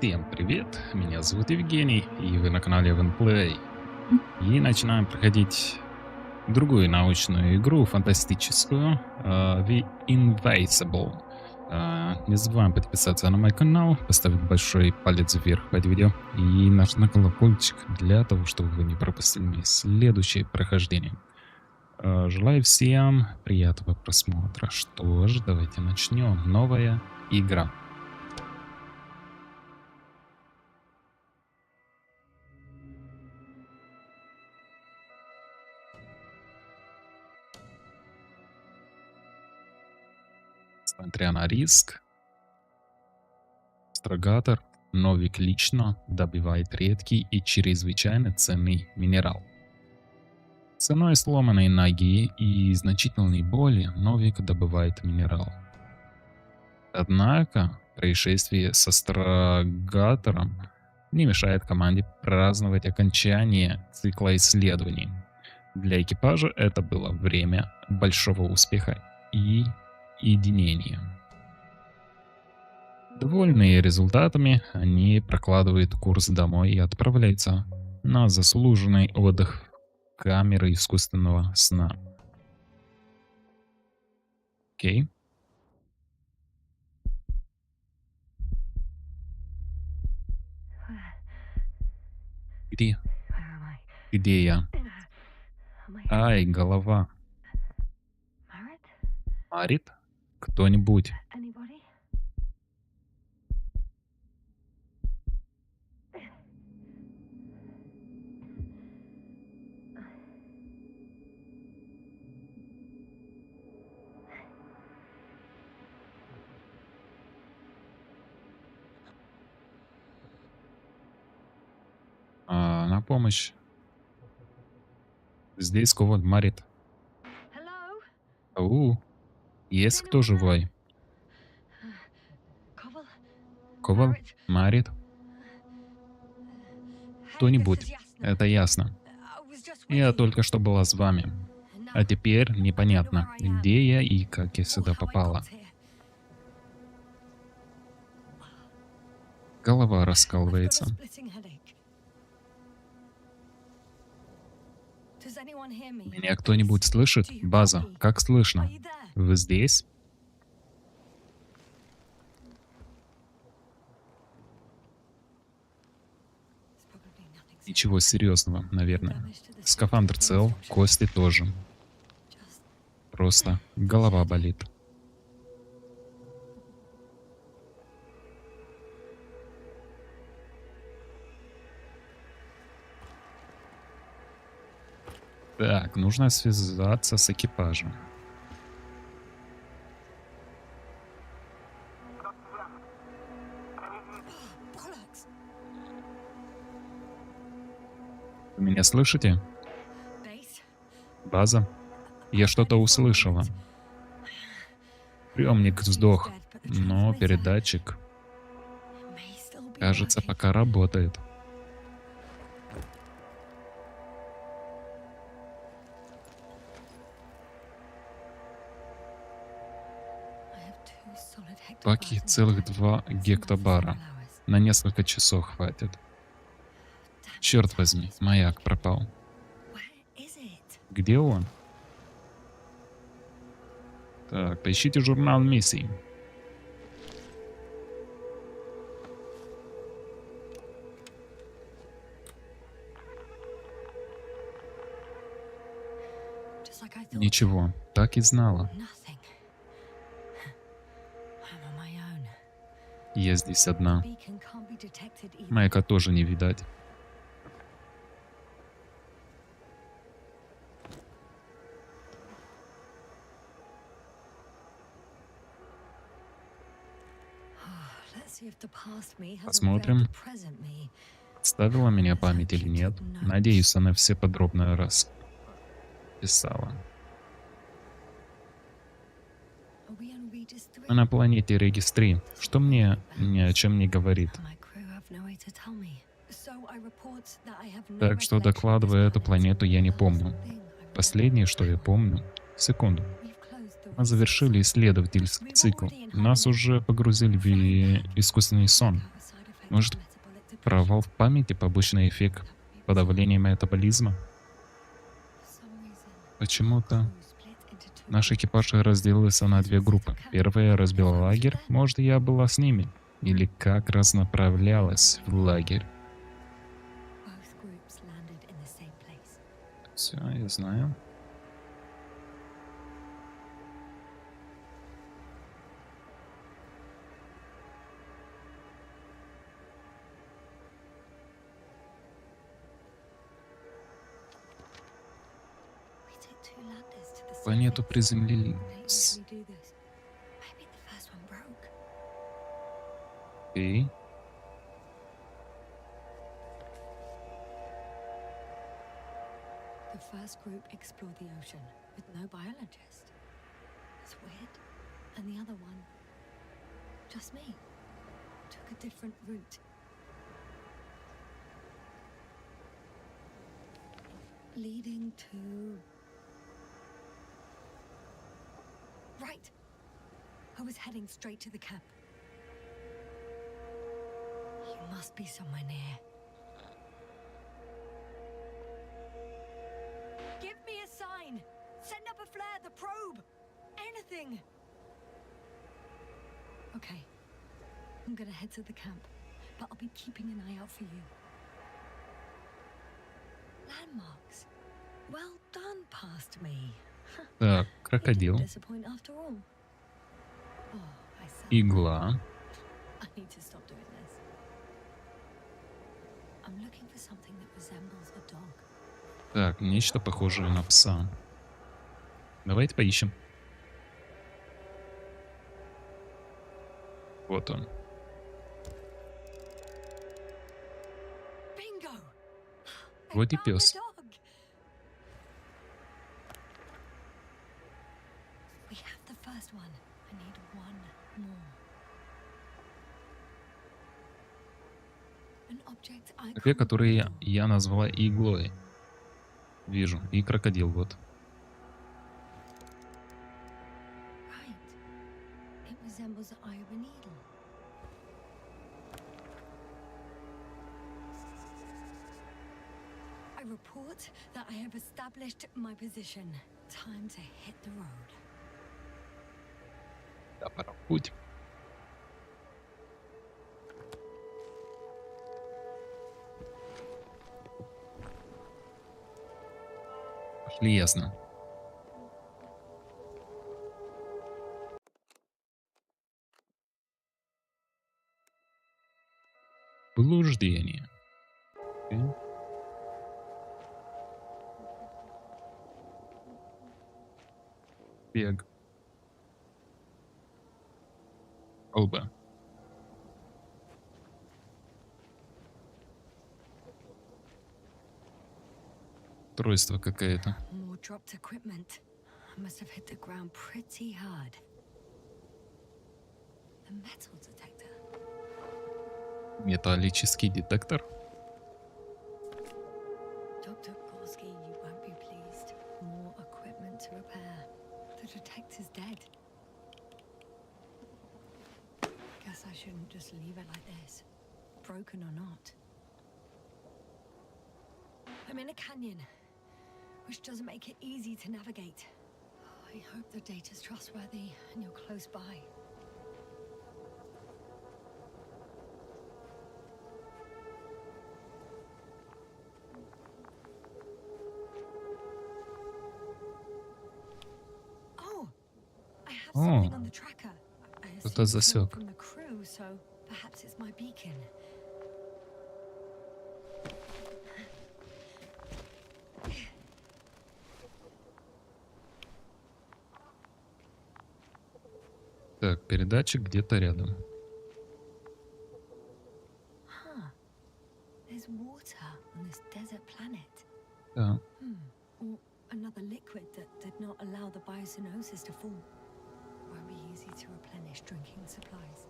Всем привет, меня зовут Евгений, и вы на канале Invincible. И начинаем проходить другую научную игру, фантастическую, Invincible. Не забываем подписаться на мой канал, поставить большой палец вверх под видео и нажать на колокольчик для того, чтобы вы не пропустили мои следующие прохождения. Желаю всем приятного просмотра. Что ж, давайте начнем. Новая игра. Несмотря на риск, астрогатор Новик лично добывает редкий и чрезвычайно ценный минерал. Ценой сломанной ноги и значительной боли Новик добывает минерал. Однако происшествие с астрогатором не мешает команде праздновать окончание цикла исследований. Для экипажа это было время большого успеха и единения. Довольные результатами, они прокладывают курс домой и отправляются на заслуженный отдых в камеры искусственного сна. Окей. Где? Где я? Ай, голова. Марит? Кто-нибудь? На помощь. Здесь кого-то Марит. Ау. Есть кто живой? Ковал? Марит? Кто-нибудь? Это ясно. Я только что была с вами. А теперь непонятно, где я и как я сюда попала. Голова раскалывается. Меня кто-нибудь слышит? База, как слышно? Вы здесь? Ничего серьезного, наверное. Скафандр цел, кости тоже. Просто голова болит. Так, нужно связаться с экипажем. Вы меня слышите? База? Я что-то услышала. Приемник вздох, но передатчик, кажется, пока работает. Паки целых 2 гектабара. На несколько часов хватит. Черт возьми, маяк пропал. Где он? Так, поищите журнал миссий. Ничего, так и знала. Я здесь одна. Маяка тоже не видать. Посмотрим, подставила меня память или нет. Надеюсь, она все подробно расписала. Мы на планете Регис III, что мне ни о чем не говорит. Так что, докладывая эту планету, я не помню. Последнее, что я помню... Секунду. Мы завершили исследовательский цикл. Нас уже погрузили в искусственный сон. Может, провал в памяти — побочный эффект подавления метаболизма? Почему-то наш экипаж разделился на две группы. Первая разбила лагерь, может, я была с ними. Или как раз направлялась в лагерь. Все, я знаю. Планету приземлились. Окей. The first group explored the ocean with no biologist. That's weird. And the other one, just me, took a different route. Leading to... Right! I was heading straight to the camp. You must be somewhere near. Give me a sign! Send up a flare, the probe! Anything! Okay. I'm gonna head to the camp, but I'll be keeping an eye out for you. Landmarks. Well done, past me. Так, крокодил. Disappoint after all. Oh, I sound Игла. I need to stop doing this. I'm looking for something that resembles a dog. Так, нечто похожее на пса. Давайте поищем. Вот он. Bingo! I Вот и found пес. the dog. We have the first one. I need one more. An object I Те, couldn't которые handle. я назвала иглой. Вижу. И крокодил вот. Right. It resembles the eye of a needle. I report that I have established my position. Time to hit the road. Да, пора в путь. Пошли, ясно. Блуждение. Окей. Бег. Колба. Устройство какое-то. More dropped equipment. I must have hit the ground pretty hard. The metal detector. Металлический детектор. Dr. Gorski, you won't be pleased. More equipment to repair. The detector's dead. Guess I shouldn't just leave it like this. Broken or not. I'm in a canyon, which doesn't make it easy to navigate. I hope the data's trustworthy and you're close by. Oh, I have something on the tracker. I Кто-то assume it's not засек. from the crew, so perhaps it's my beacon. Так, передатчик где-то рядом. Huh. There's water on this desert planet. Да. Or another liquid that did not allow the biocenosis to form. Won't be easy to replenish drinking supplies.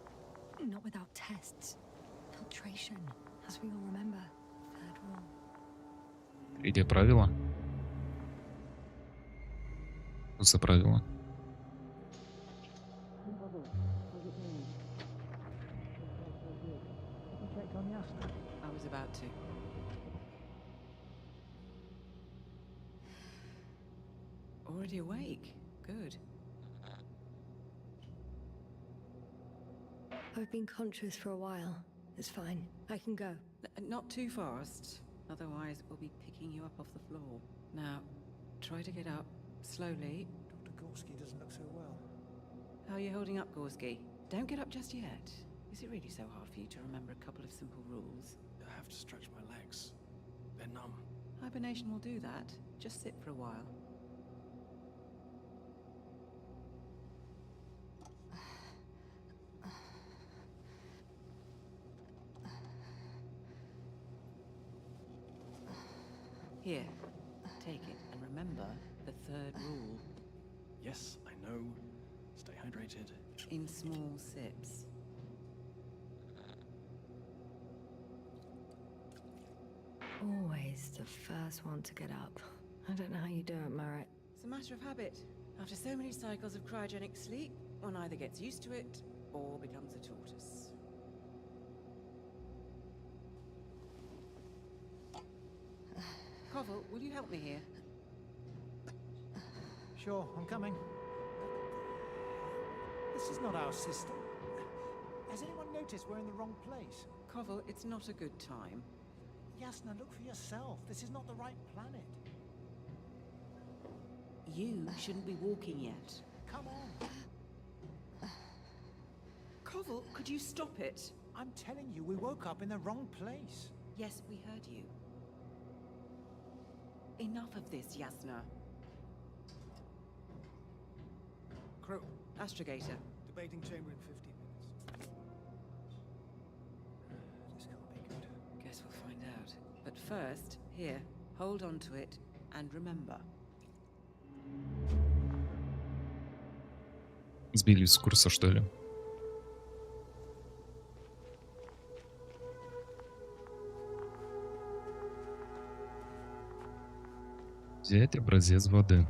Not without tests. Filtration, as we all remember. Third rule. Третье правило. Что за правило? already awake. Good. I've been conscious for a while. It's fine. I can go. Not too fast, otherwise we'll be picking you up off the floor. Now, try to get up slowly. Dr. Gorski doesn't look so well. How are you holding up, Gorski? Don't get up just yet. Is it really so hard for you to remember a couple of simple rules? I have to stretch my legs. They're numb. Hibernation will do that. Just sit for a while. Here, take it, and remember the third rule. Yes, I know. Stay hydrated. In small sips. Always the first one to get up. I don't know how you do it, Merritt. It's a matter of habit. After so many cycles of cryogenic sleep, one either gets used to it or becomes a tortoise. Koval, will you help me here? Sure, I'm coming. This is not our system. Has anyone noticed we're in the wrong place? Koval, it's not a good time. Yasna, look for yourself. This is not the right planet. You shouldn't be walking yet. Come on. Koval, could you stop it? I'm telling you, we woke up in the wrong place. Yes, we heard you. Enough of this, Yasna. Crew, Astrogator. debating chamber in 15 minutes. This can't be good. Guess we'll find out. But first, here, hold on to it and remember. Сбились с курса, что ли? Взять образец воды.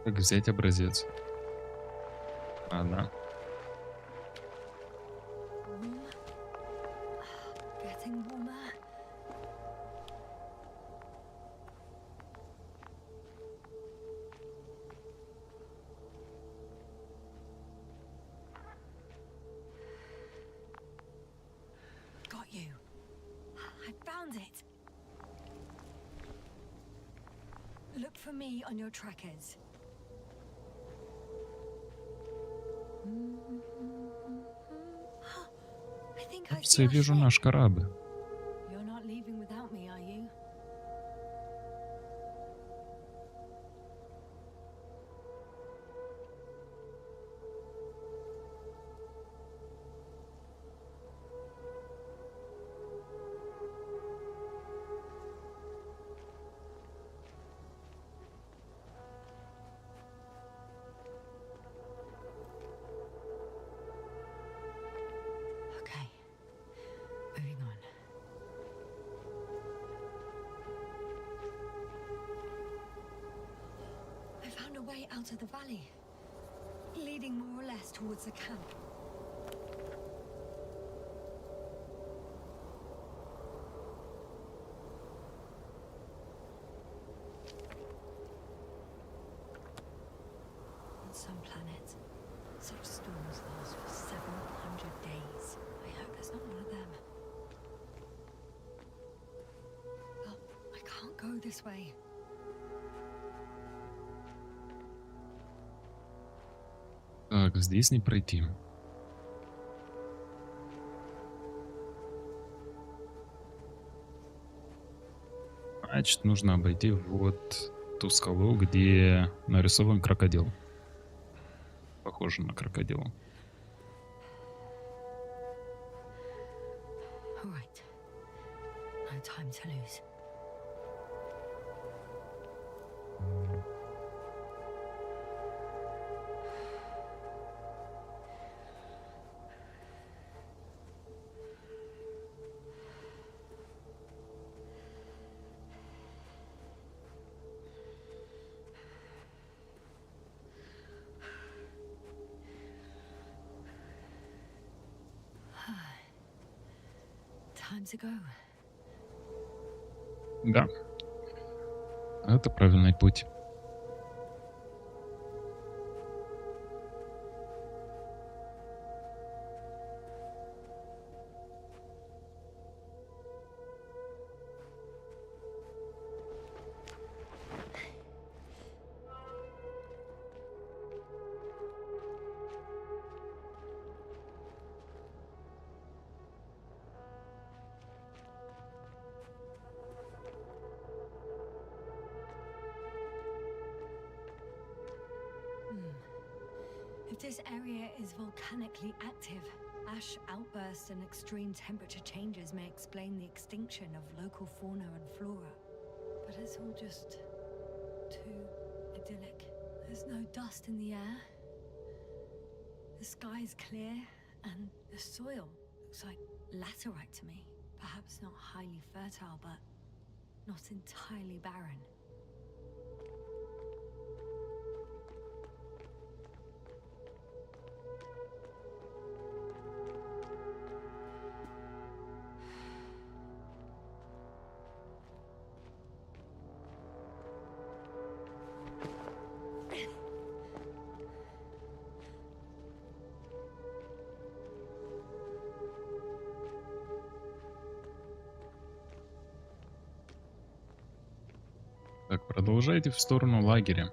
Как взять образец? Она. Getting warmer. Got you. I found it. Look for me on your trackers. I think I Кажется, see я our вижу ship. наш корабль. You're not leaving without me, are you? Okay. Moving on. I found a way out of the valley, leading more or less towards the camp. On some planets, such storms last for 700 days. I hope there's not one of them. Well, I can't go this way. Так, здесь не пройти. Значит, нужно обойти вот ту скалу, где нарисован крокодил. Похоже на крокодила. All right. No time to lose. to go. Да. Это правильный путь. If this area is volcanically active, ash outbursts and extreme temperature changes may explain the extinction of local fauna and flora. But it's all just too idyllic. There's no dust in the air. The sky's clear, and the soil looks like laterite to me. Perhaps not highly fertile, but not entirely barren. Так, продолжайте в сторону лагеря.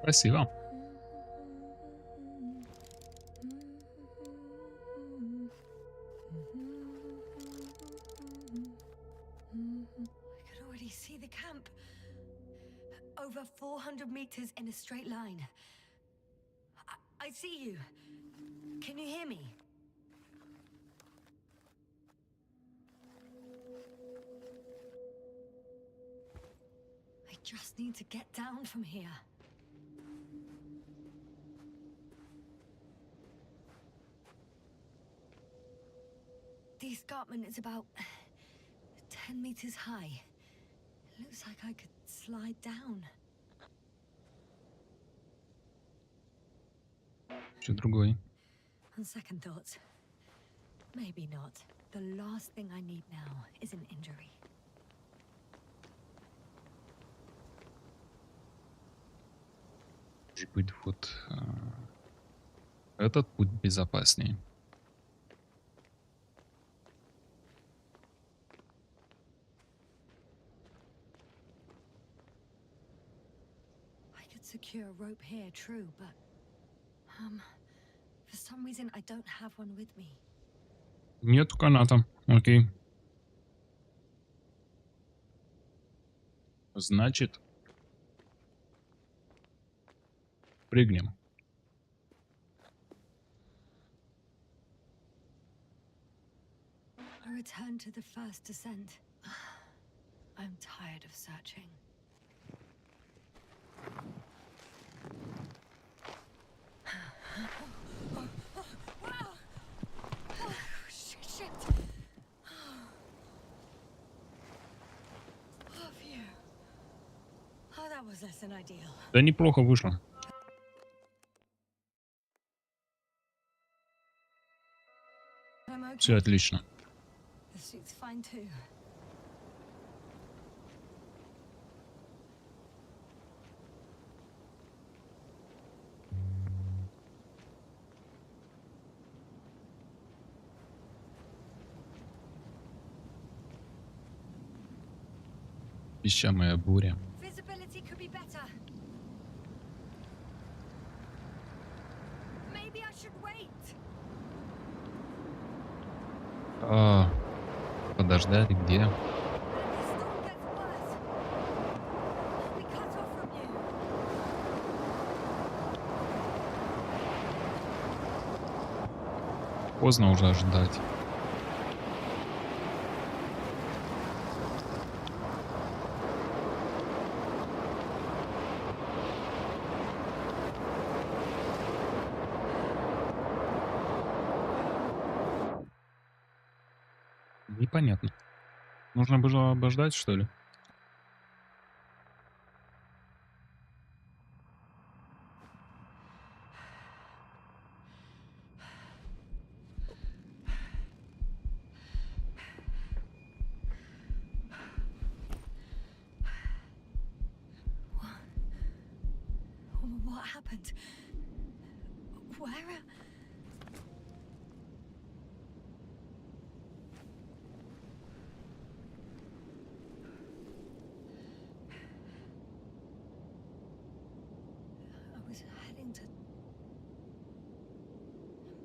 Спасибо. I could already see the camp. Over 400 meters in a straight line. I see you. Can you hear me? I just need to get down from here. The escarpment is about 10 meters high. It looks like I could slide down. Что другой? On second thoughts, maybe not. The last thing I need now is an injury. Может быть, вот этот путь безопаснее. Secure a rope here, true, but for some reason I don't have one with me. Нету каната. Окей. Значит, прыгнем. I return to the first descent. I'm tired of searching. Shit. Oh, phew. Oh, that was less than ideal. Да неплохо вышло. I'm okay. Все отлично. The suit's fine too. Песчаная буря. Visibility could be better. Maybe I should wait. Подождать где? The storm gets worse. Поздно уже ждать. Непонятно. Нужно было обождать, что ли? What happened? Where? I was heading to...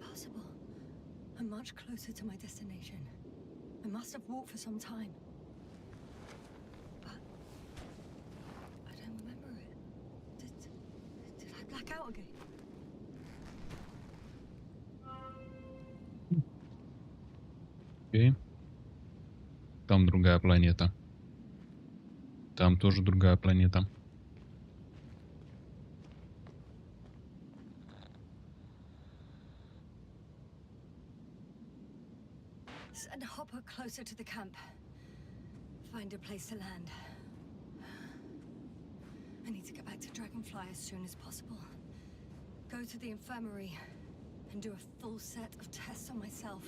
Impossible. I'm much closer to my destination. I must have walked for some time. But I don't remember it. Did I black out again? Окей. Там другая планета. Там тоже другая планета. Send a hopper closer to the camp. Find a place to land. I need to get back to Dragonfly as soon as possible. Go to the infirmary and do a full set of tests on myself.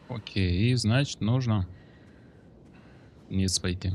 Окей, значит, нужно вниз пойти.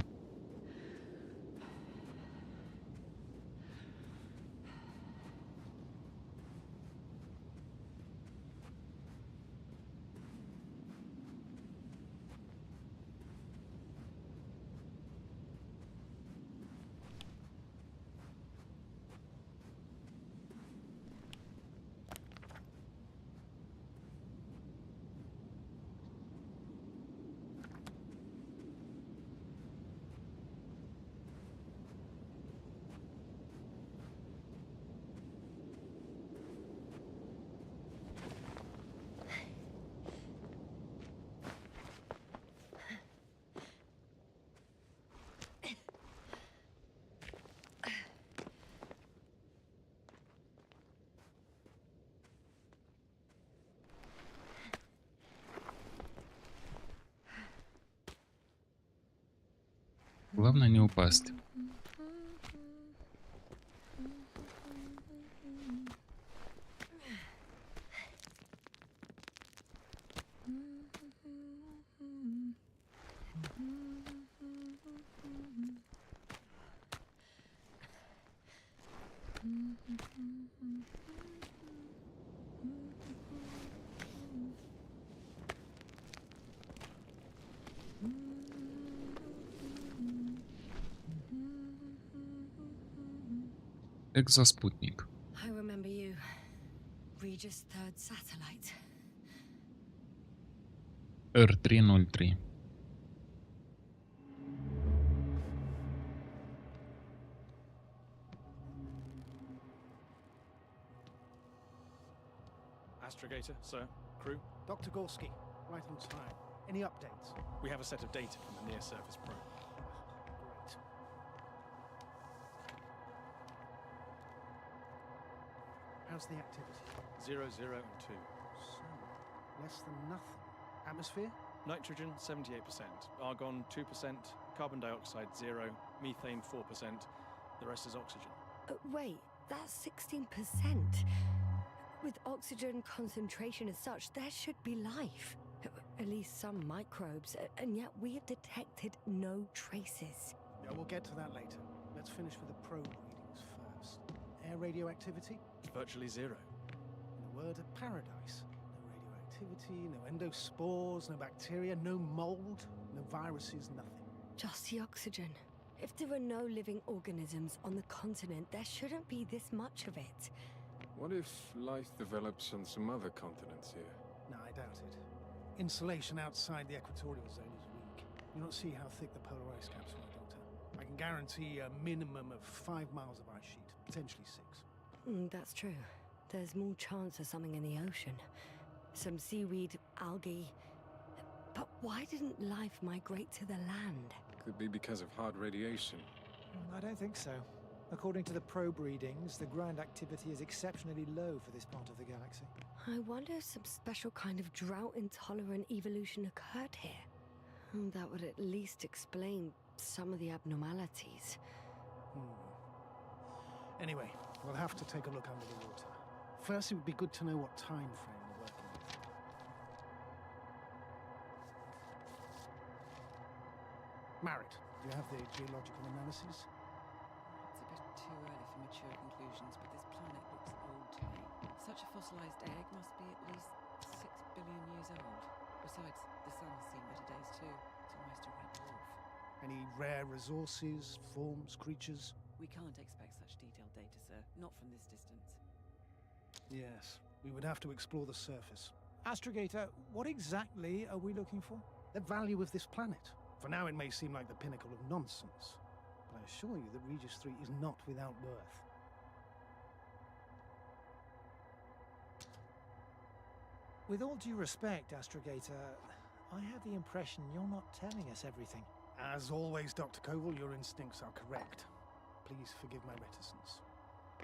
Главное не упасть. Экзоспутник. I remember you. Regis III satellite. R303. Astrogator, sir. Crew. Dr. Gorski, right on time. Any updates? We have a set of data from the near-surface probe. Great. How's the activity? 0, 0, and 2. So, less than nothing. Atmosphere? Nitrogen, 78%. Argon, 2%. Carbon dioxide, 0. Methane, 4%. The rest is oxygen. Wait, that's 16%. With oxygen concentration as such, there should be life. At least some microbes, and yet we have detected no traces. Yeah, we'll get to that later. Let's finish with the probe readings first. Air radioactivity? Virtually 0. In a word, a paradise. No radioactivity, no endospores, no bacteria, no mold, no viruses, nothing. Just the oxygen. If there are no living organisms on the continent, there shouldn't be this much of it. What if life develops on some other continents here? doubt it. Insulation outside the equatorial zone is weak. You don't see how thick the polar ice caps are, Doctor. I can guarantee a minimum of 5 miles of ice sheet, potentially 6. That's true. There's more chance of something in the ocean. Some seaweed, algae. But why didn't life migrate to the land? Could be because of hard radiation. I don't think so. According to the probe readings, the ground activity is exceptionally low for this part of the galaxy. I wonder if some special kind of drought-intolerant evolution occurred here. That would at least explain some of the abnormalities. Anyway, we'll have to take a look under the water. First, it would be good to know what time frame we're working with. Marit, do you have the geological analysis? It's a bit too early for mature conclusions, but this planet looks old to me. Such a fossilized egg must be at least 6 billion years old. Besides, the sun has seen better days too. It's almost a red dwarf. Any rare resources, forms, creatures? We can't expect such detailed data, sir. Not from this distance. Yes, we would have to explore the surface. Astrogator, what exactly are we looking for? The value of this planet. For now, it may seem like the pinnacle of nonsense, but I assure you that Regis III is not without worth. With all due respect, Astrogator, I have the impression you're not telling us everything. As always, Dr. Koval, your instincts are correct. Please forgive my reticence.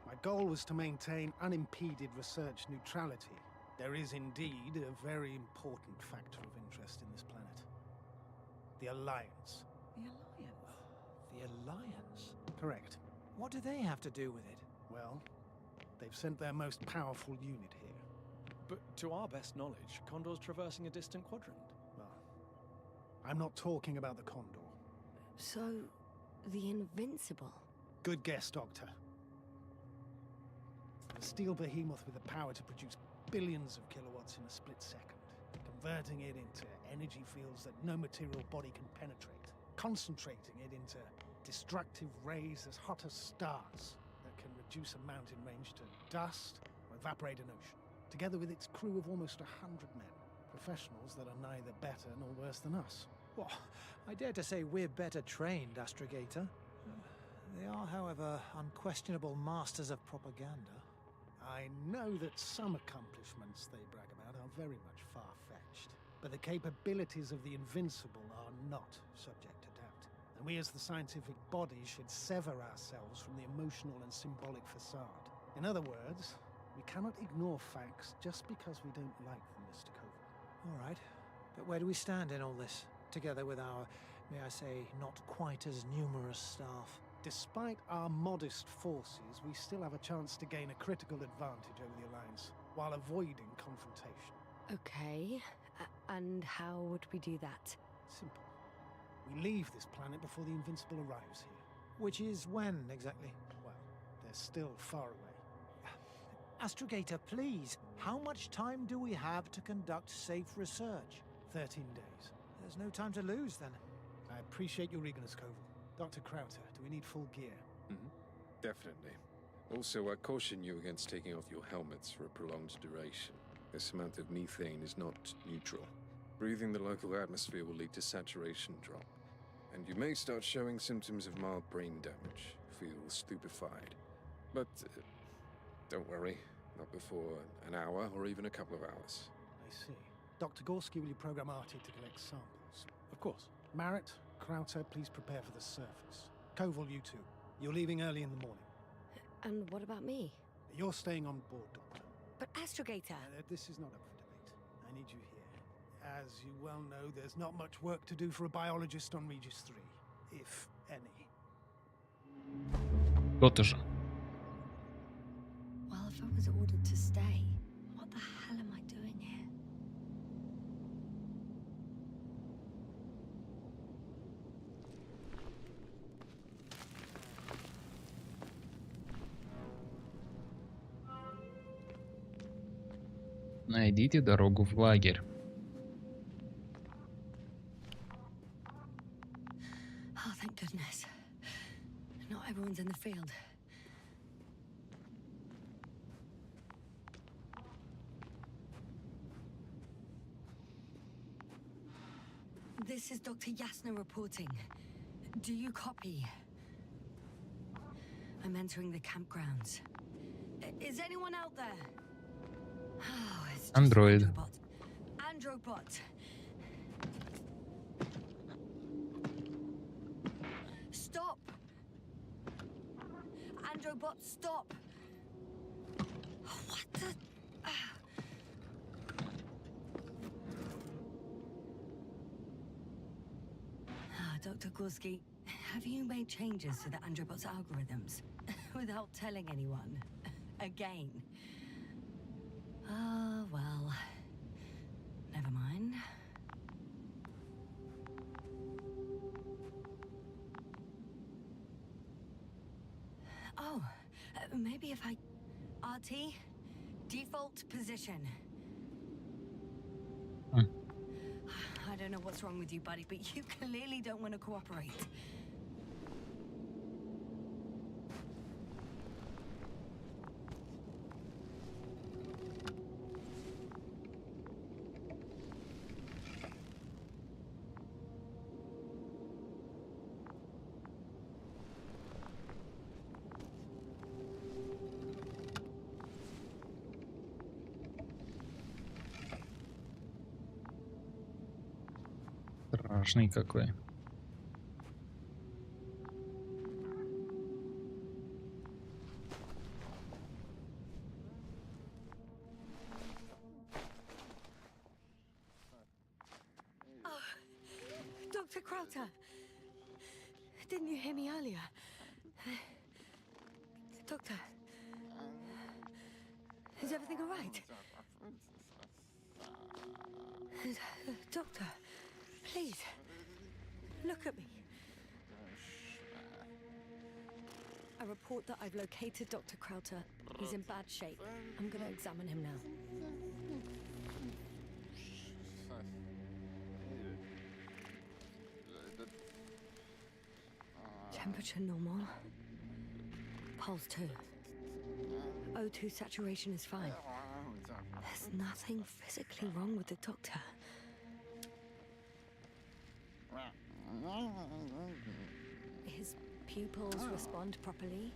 My goal was to maintain unimpeded research neutrality. There is indeed a very important factor of interest in this planet. The Alliance. The Alliance? The Alliance? Correct. What do they have to do with it? Well, they've sent their most powerful unit here. But to our best knowledge, Condor's traversing a distant quadrant. Well, I'm not talking about the Condor. So, the Invincible. Good guess, Doctor. A steel behemoth with the power to produce billions of kilowatts in a split second, converting it into energy fields that no material body can penetrate, concentrating it into destructive rays as hot as stars that can reduce a mountain range to dust or evaporate an ocean, together with its crew of almost 100 men, professionals that are neither better nor worse than us. Well, I dare to say we're better trained, Astrogator. They are, however, unquestionable masters of propaganda. I know that some accomplishments they brag about are very much far-fetched, but the capabilities of the Invincible are not subject to doubt. And we as the scientific body should sever ourselves from the emotional and symbolic facade. In other words, we cannot ignore facts just because we don't like them, Mr. Koval. All right, but where do we stand in all this? Together with our, may I say, not quite as numerous staff. Despite our modest forces, we still have a chance to gain a critical advantage over the Alliance, while avoiding confrontation. Okay, and how would we do that? Simple. We leave this planet before the Invincible arrives here. Which is when, exactly? Well, they're still far away. Astrogator, please, how much time do we have to conduct safe research? 13 days. There's no time to lose, then. I appreciate your eagerness, Koval. Dr. Crowther, do we need full gear? Definitely. Also, I caution you against taking off your helmets for a prolonged duration. This amount of methane is not neutral. Breathing the local atmosphere will lead to saturation drop, and you may start showing symptoms of mild brain damage, feel stupefied. But don't worry, not before an hour or even a couple of hours. I see. Dr. Gorski, will you program Artie to collect samples? Of course. Marit, Crowther, please prepare for the surface. Koval, you too. You're leaving early in the morning. And what about me? You're staying on board, Doctor. But Astrogator... This is not up for debate. I need you here. As you well know, there's not much work to do for a biologist on Regis III, if any. То-то же. Well, if I was ordered to stay, what the hell am I doing here? Найдите дорогу в лагерь. Oh, thank goodness. Not everyone's in the field. This is Dr. Yasna reporting. Do you copy? I'm entering the campgrounds. Is anyone out there? Oh, it's just Android. Androbot. Stop. Androbot, stop. What the? Dr. Gorski, have you made changes to the Androbot's algorithms without telling anyone? Again? Well, never mind. Oh, maybe if I... RT? Default position. I don't know what's wrong with you, buddy, but you clearly don't want to cooperate. Страшный какой. Dr. Crowther, didn't you hear me earlier? Doctor, is everything all right? Doctor, please, look at me. I report that I've located Dr. Crowther. He's in bad shape. I'm gonna examine him now. Temperature normal. Pulse 2. O2 saturation is fine. There's nothing physically wrong with the doctor. His pupils respond properly.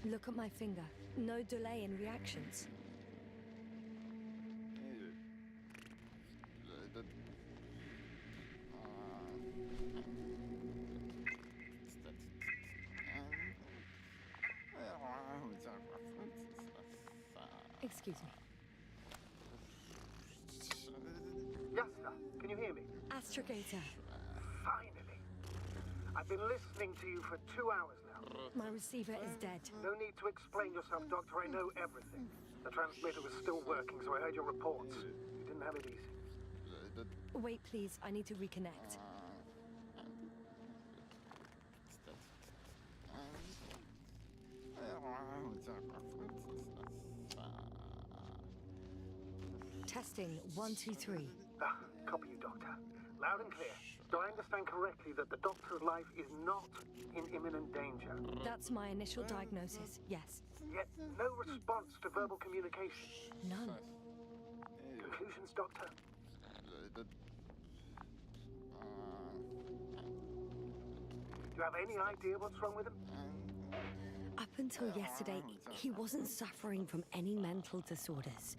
Look at my finger. No delay in reactions. Excuse me. Yasna, can you hear me? Astrogator. Finally. I've been listening to you for 2 hours now. My receiver is dead. No need to explain yourself, Doctor. I know everything. The transmitter was still working, so I heard your reports. You didn't have it easy. Wait, please. I need to reconnect. Testing 1, 2, 3. Copy you, Doctor. Loud and clear. Do I understand correctly that the Doctor's life is not in imminent danger? That's my initial diagnosis, yes. Yet no response to verbal communication. None. Conclusions, Doctor? Do you have any idea what's wrong with him? Up until yesterday, he wasn't suffering from any mental disorders.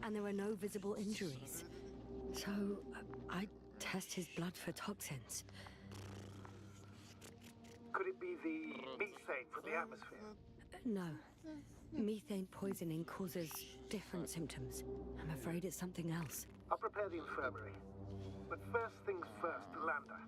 And there are no visible injuries. So, I test his blood for toxins. Could it be the methane from the atmosphere? No. Methane poisoning causes different symptoms. I'm afraid it's something else. I'll prepare the infirmary. But first things first, Lander.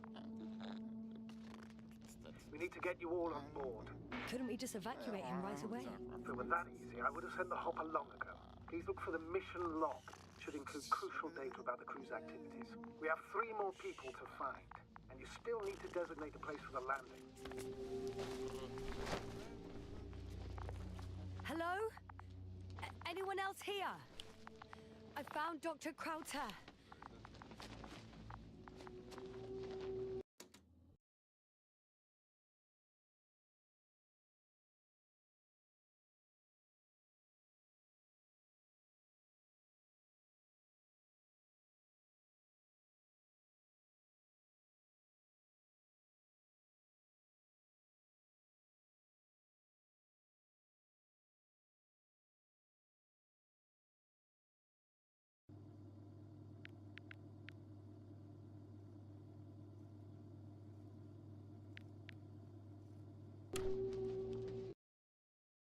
We need to get you all on board. Couldn't we just evacuate him right away? If it were that easy, I would have sent the hopper long ago. Please look for the mission log. It should include crucial data about the crew's activities. We have 3 more people to find, and you still need to designate a place for the landing. Hello? Anyone else here? I found Dr. Crowther.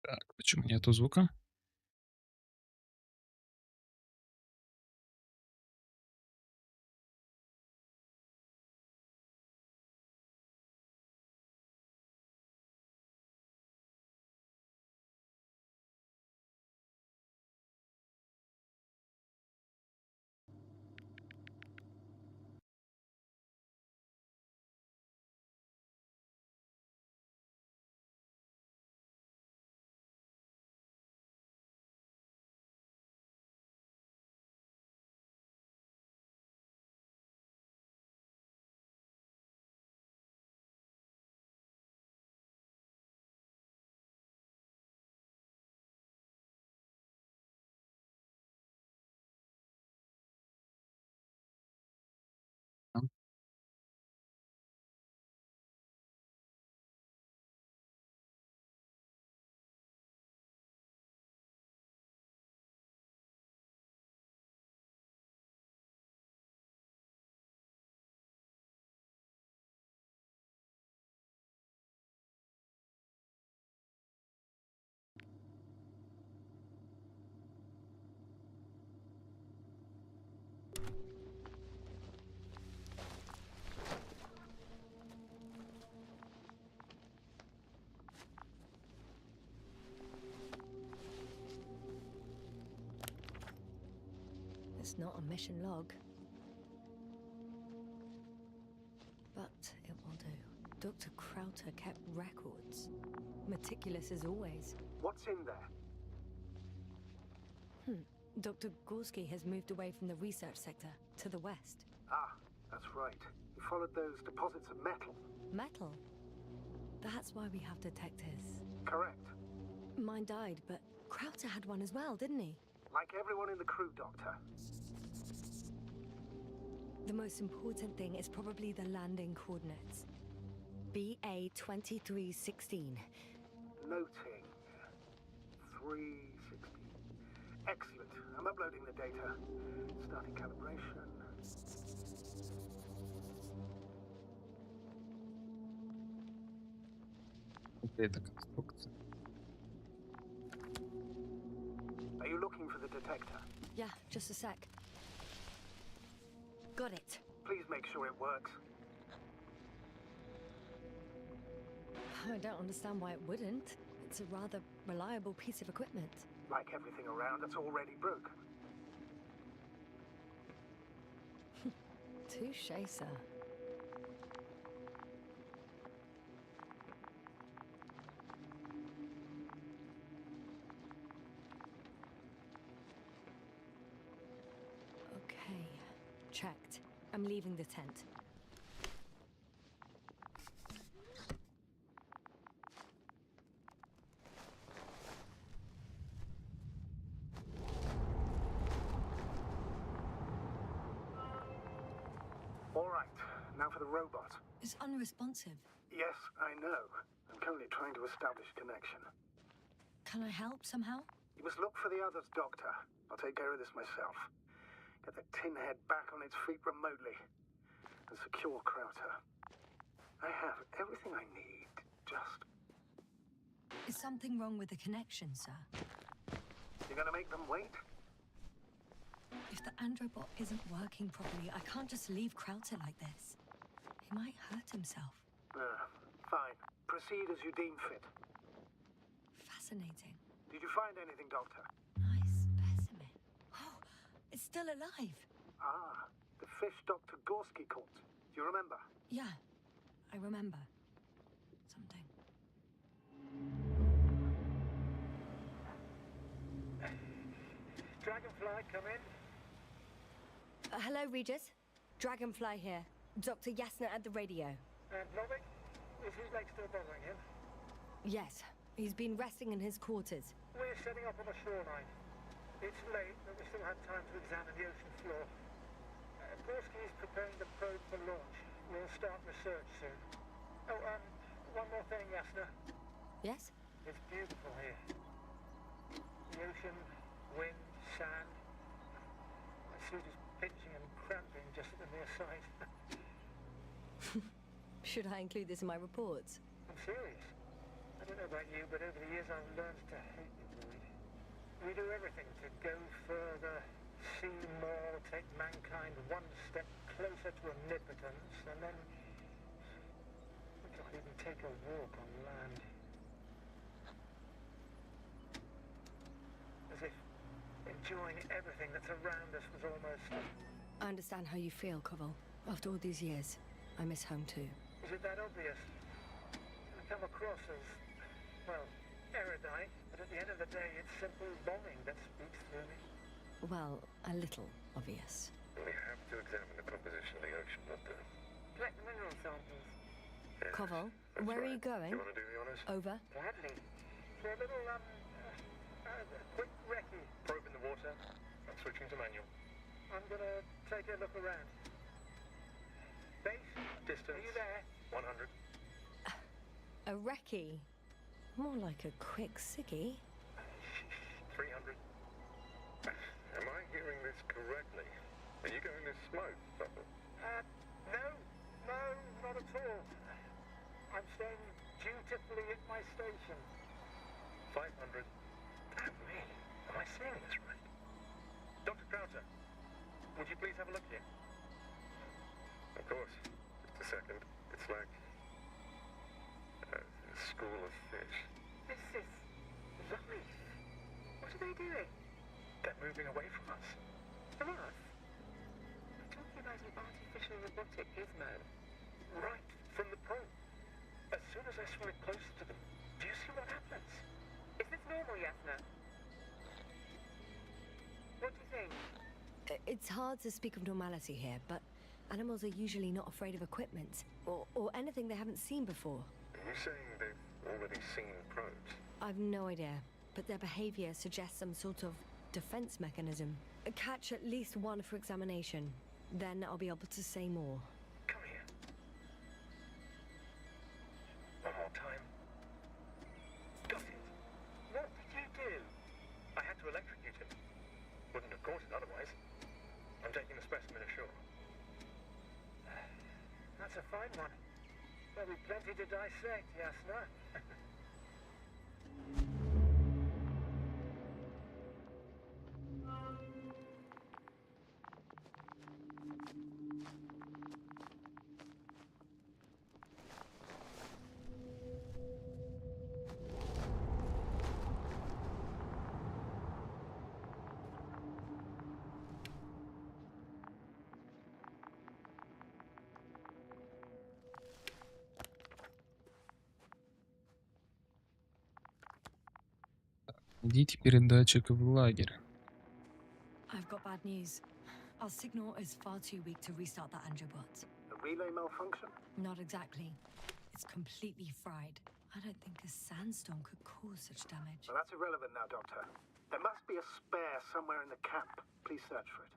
Так, почему нету звука? It's not a mission log. But it will do. Dr. Krauter kept records. Meticulous as always. What's in there? Dr. Gorski has moved away from the research sector to the west. Ah, that's right. He followed those deposits of metal. Metal? That's why we have detectors. Correct. Mine died, but Krauter had one as well, didn't he? Like everyone in the crew, Doctor. The most important thing is probably the landing coordinates. BA 2316. Noting. 360. Excellent. I'm uploading the data. Starting calibration. Это конструкция. Are you looking for the detector? Yeah, just a sec. Got it. Please make sure it works. I don't understand why it wouldn't. It's a rather reliable piece of equipment. Like everything around that's already broke. Touché, sir. Okay, checked. I'm leaving the tent. All right, now for the robot. It's unresponsive. Yes, I know. I'm currently trying to establish a connection. Can I help somehow? You must look for the others, Doctor. I'll take care of this myself. Get the tin head back on its feet remotely. And secure Krauter. I have everything I need. Just... Is something wrong with the connection, sir? You're gonna make them wait? If the androbot isn't working properly, I can't just leave Krauter like this. He might hurt himself. Fine. Proceed as you deem fit. Fascinating. Did you find anything, Doctor? Nice specimen. Oh, it's still alive. Ah, the fish Dr. Gorski caught. Do you remember? Yeah, I remember. Something. Dragonfly, come in. Hello, Regis. Dragonfly here. Dr. Yasna at the radio. And Novik? Is his leg still bothering him? Yes, he's been resting in his quarters. We're setting up on the shoreline. It's late, but we still have time to examine the ocean floor. Gorski is preparing the probe for launch. We'll start research soon. Oh, one more thing, Yasna. Yes? It's beautiful here. The ocean, wind, sand. My suit is pinching and cramping just at the mere sight. Should I include this in my reports? I'm serious. I don't know about you, but over the years I've learned to hate the void. We do everything to go further, see more, take mankind one step closer to omnipotence, and then we can't even take a walk on land. As if enjoying everything that's around us was almost... I understand how you feel, Koval. After all these years, I miss home too. Is it that obvious? I come across as, well, erudite, but at the end of the day, it's simple longing that speaks through me. Well, a little obvious. We have to examine the composition of the ocean, Doctor. Collect the mineral samples. Koval, where are you going? You want to do the honors? Over. Gladly. For a little, quick recce. Probe in the water. I'm switching to manual. I'm gonna take a look around. Base, Distance. are you there? 100. A recce? More like a quick ciggy. 300. Am I hearing this correctly? Are you going to smoke, Doctor? No, not at all. I'm staying dutifully at my station. 500. Damn me, am I seeing this right? Dr. Crowther, would you please have a look here? Of course. Just a second. It's like a school of fish. This is life. What are they doing? They're moving away from us. From us? I'm talking about an artificial robotic gizmo. Right from the probe. As soon as I swim it closer to them, do you see what happens? Is this normal, Yasna? What do you think? It's hard to speak of normality here, but animals are usually not afraid of equipment or anything they haven't seen before. Are you saying they've already seen probes? I've no idea, but their behavior suggests some sort of defense mechanism. Catch at least one for examination. Then I'll be able to say more. Come here. One more time. Got it. What did you do? I had to electrocute him. Wouldn't have caught it otherwise. I'm taking the specimen ashore. That's a fine one. There'll be plenty to dissect, Yasna. Идите передатчик в лагерь. I've got bad news. Our signal is far too weak to restart that Androbot. A relay malfunction? Not exactly. It's completely fried. I don't think a sandstorm could cause such damage. Well, that's irrelevant now, Doctor. There must be a spare somewhere in the camp. Please search for it.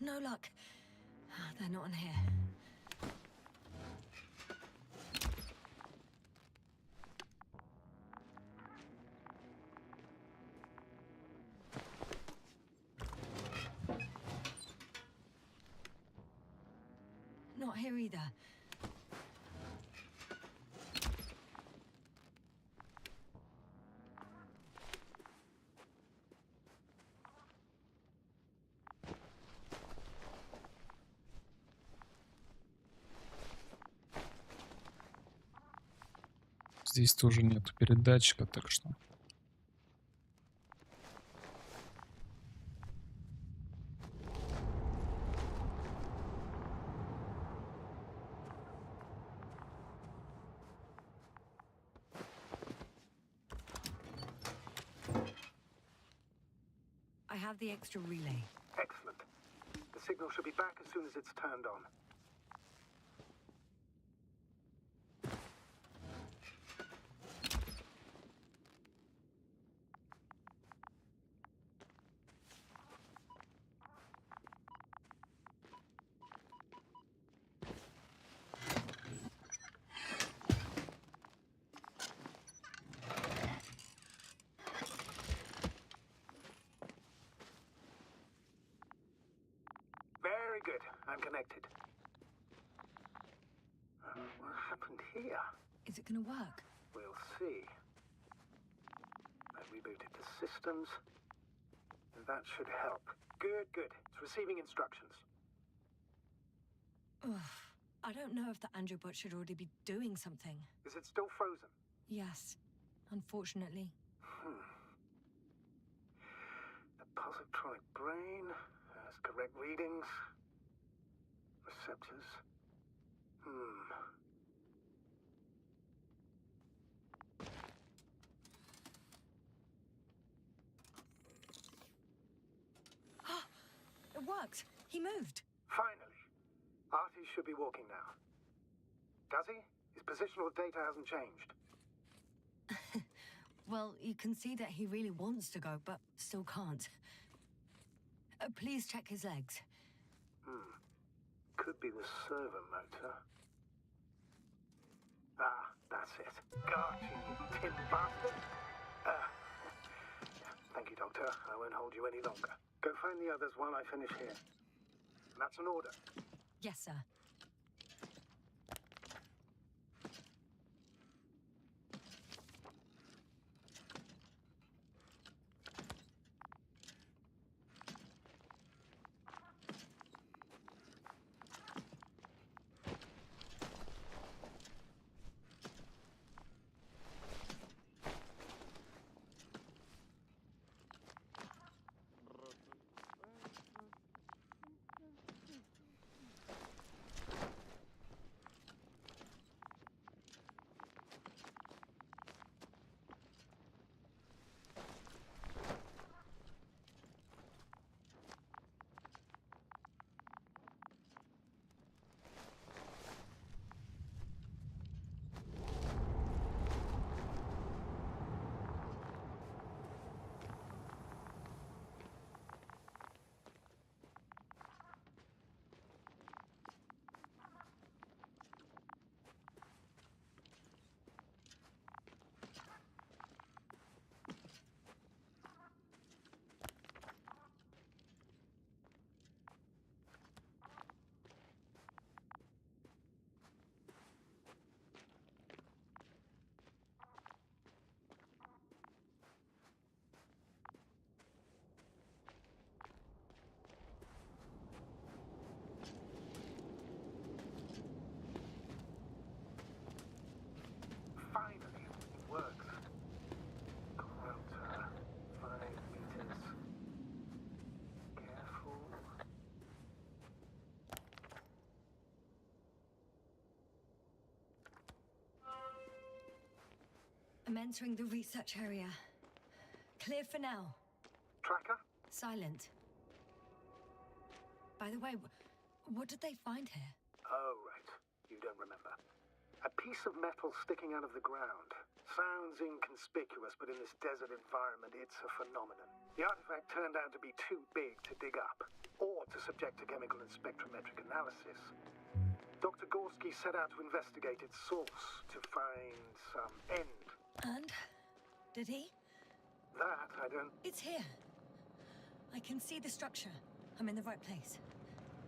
No luck. They're not in here. Not here either. Здесь тоже нет передатчика, так что... I have the extra relay. Excellent. The signal should be back as soon as it's turned on. Very good. I'm connected. What happened here? Is it gonna work? We'll see. I rebooted the systems. And that should help. Good, good. It's receiving instructions. Ugh. I don't know if the Androbot should already be doing something. Is it still frozen? Yes, unfortunately. The positronic brain has correct readings. Receptors. It worked. He moved. Finally. Artie should be walking now. Does he? His positional data hasn't changed. Well, you can see that he really wants to go, but still can't. Please check his legs. Could be the servo motor. Ah, that's it. Got you, tin bastard. Thank you, Doctor. I won't hold you any longer. Go find the others while I finish here. That's an order. Yes, sir. Finally, it works. Quota, 5 meters. Careful. I'm entering the research area. Clear for now. Tracker? Silent. By the way, what did they find here? Oh, right. You don't remember. A piece of metal sticking out of the ground. Sounds inconspicuous, but in this desert environment, it's a phenomenon. The artifact turned out to be too big to dig up, or to subject to chemical and spectrometric analysis. Dr. Gorski set out to investigate its source, to find some end. And? Did he? That, I don't... It's here. I can see the structure. I'm in the right place.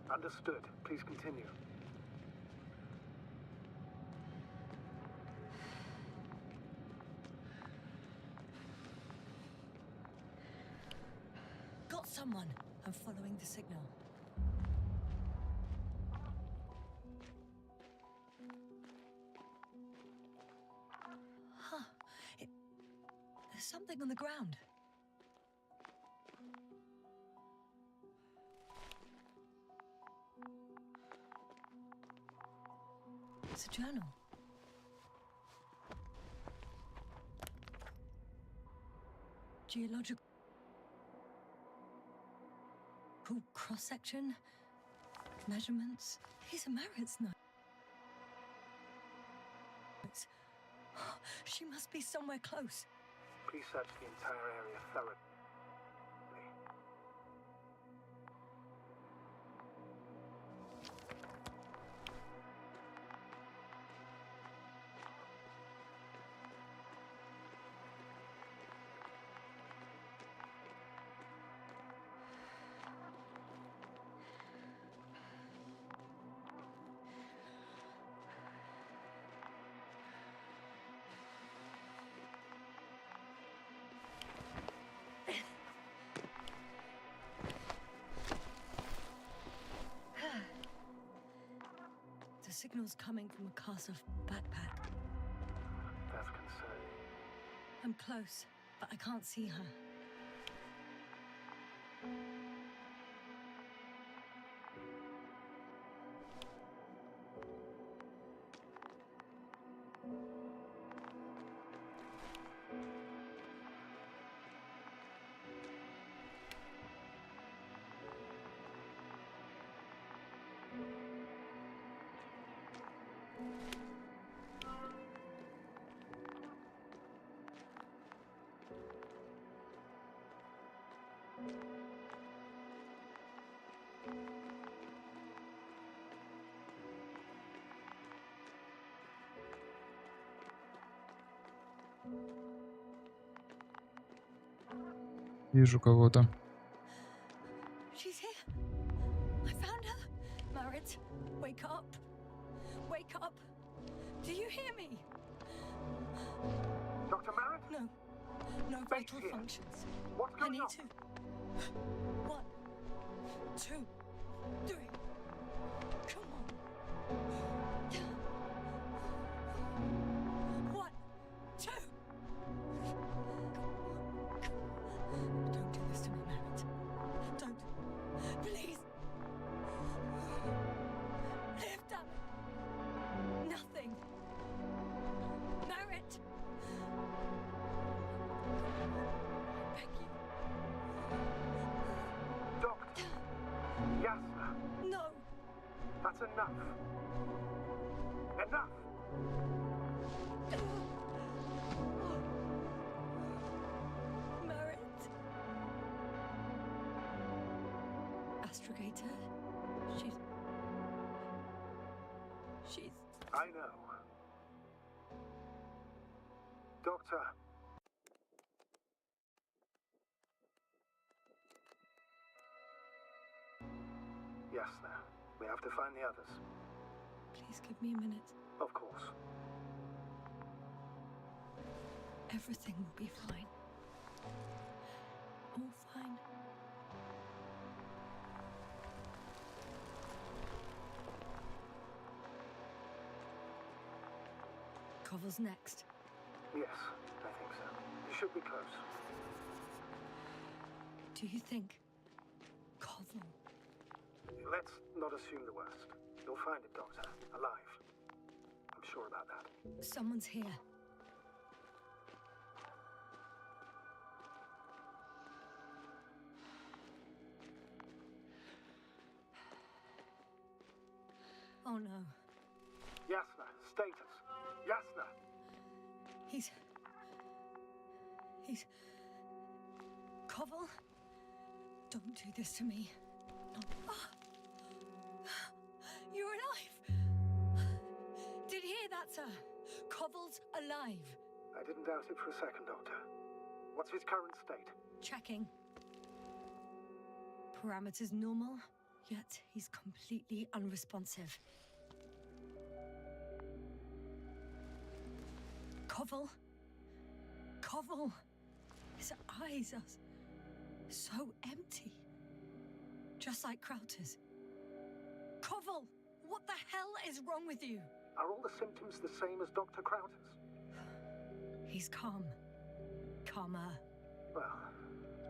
Understood. Please continue. Got someone. I'm following the signal. Huh. There's something on the ground. It's a journal. Geological. Full cross-section, measurements. These are Merritt's notes. She must be somewhere close. Please search the entire area thoroughly. The signal's coming from a cast of backpack. That's concerning. I'm close, but I can't see her. Вижу кого-то. She's here. I found her. Merritt, wake up. Wake up. Do you hear me? Dr. Merritt? No. No Base vital here. functions. What's I going need on? to. 1, 2, 3. Come on. 1, 2. Don't do this to me, Merritt. Don't. Please. Lift up. Nothing. Merritt. I beg you. Doctor. Yasna. No. That's enough. Enough. Merritt. Astrogator. She's. I know. Doctor. Yasna. We have to find the others. Please give me a minute. Of course. Everything will be fine. All fine. Cover's next. Yes, I think so. You should be close. Do you think Koval? Let's not assume the worst. You'll find it, Doctor. Alive. I'm sure about that. Someone's here. Oh no. Yasna, status. Yasna. He's... Koval? Don't do this to me. No. Ah! You're alive! Did you hear that, sir? Koval's alive. I didn't doubt it for a second, Doctor. What's his current state? Checking. Parameters normal, yet he's completely unresponsive. Koval? Koval? His eyes are so empty. Just like Crowter's. Koval! What the hell is wrong with you? Are all the symptoms the same as Dr. Crowter's? He's calm. Calmer. Well,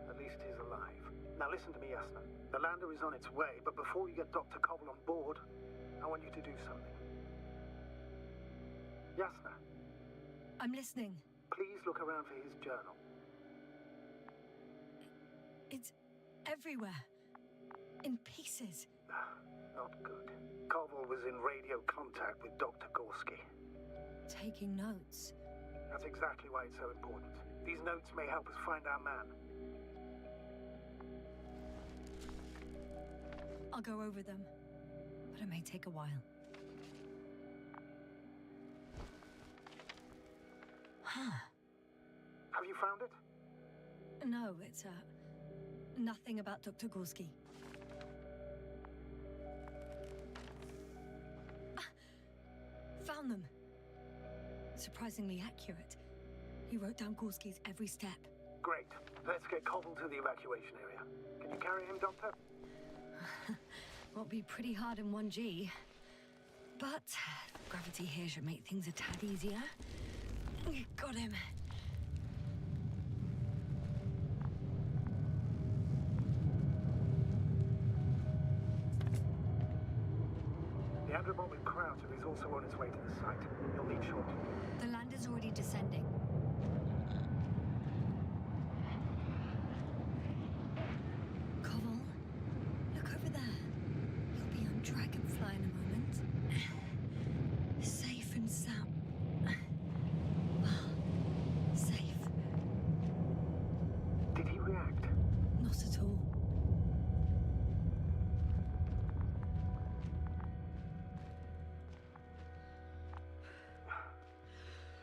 at least he's alive. Now listen to me, Yasna. The lander is on its way, but before you get Dr. Koval on board, I want you to do something. Yasna, I'm listening. please look around for his journal. It's everywhere. In pieces. Not good. Koval was in radio contact with Dr. Gorski. Taking notes. That's exactly why it's so important. These notes may help us find our man. I'll go over them, but it may take a while. Huh. Have you found it? No, it's, nothing about Dr. Gorski. Found them. Surprisingly accurate. He wrote down Gorski's every step. Great. Let's get Koval to the evacuation area. Can you carry him, Doctor? Will be pretty hard in 1G. But gravity here should make things a tad easier. Got him. The Androbomic Crowder is also on its way to the site. You'll need shortly. The lander's already descending. Koval, look over there. You'll be on Dragonfly in a moment. Safe and sound. Well, safe. Did he react? Not at all.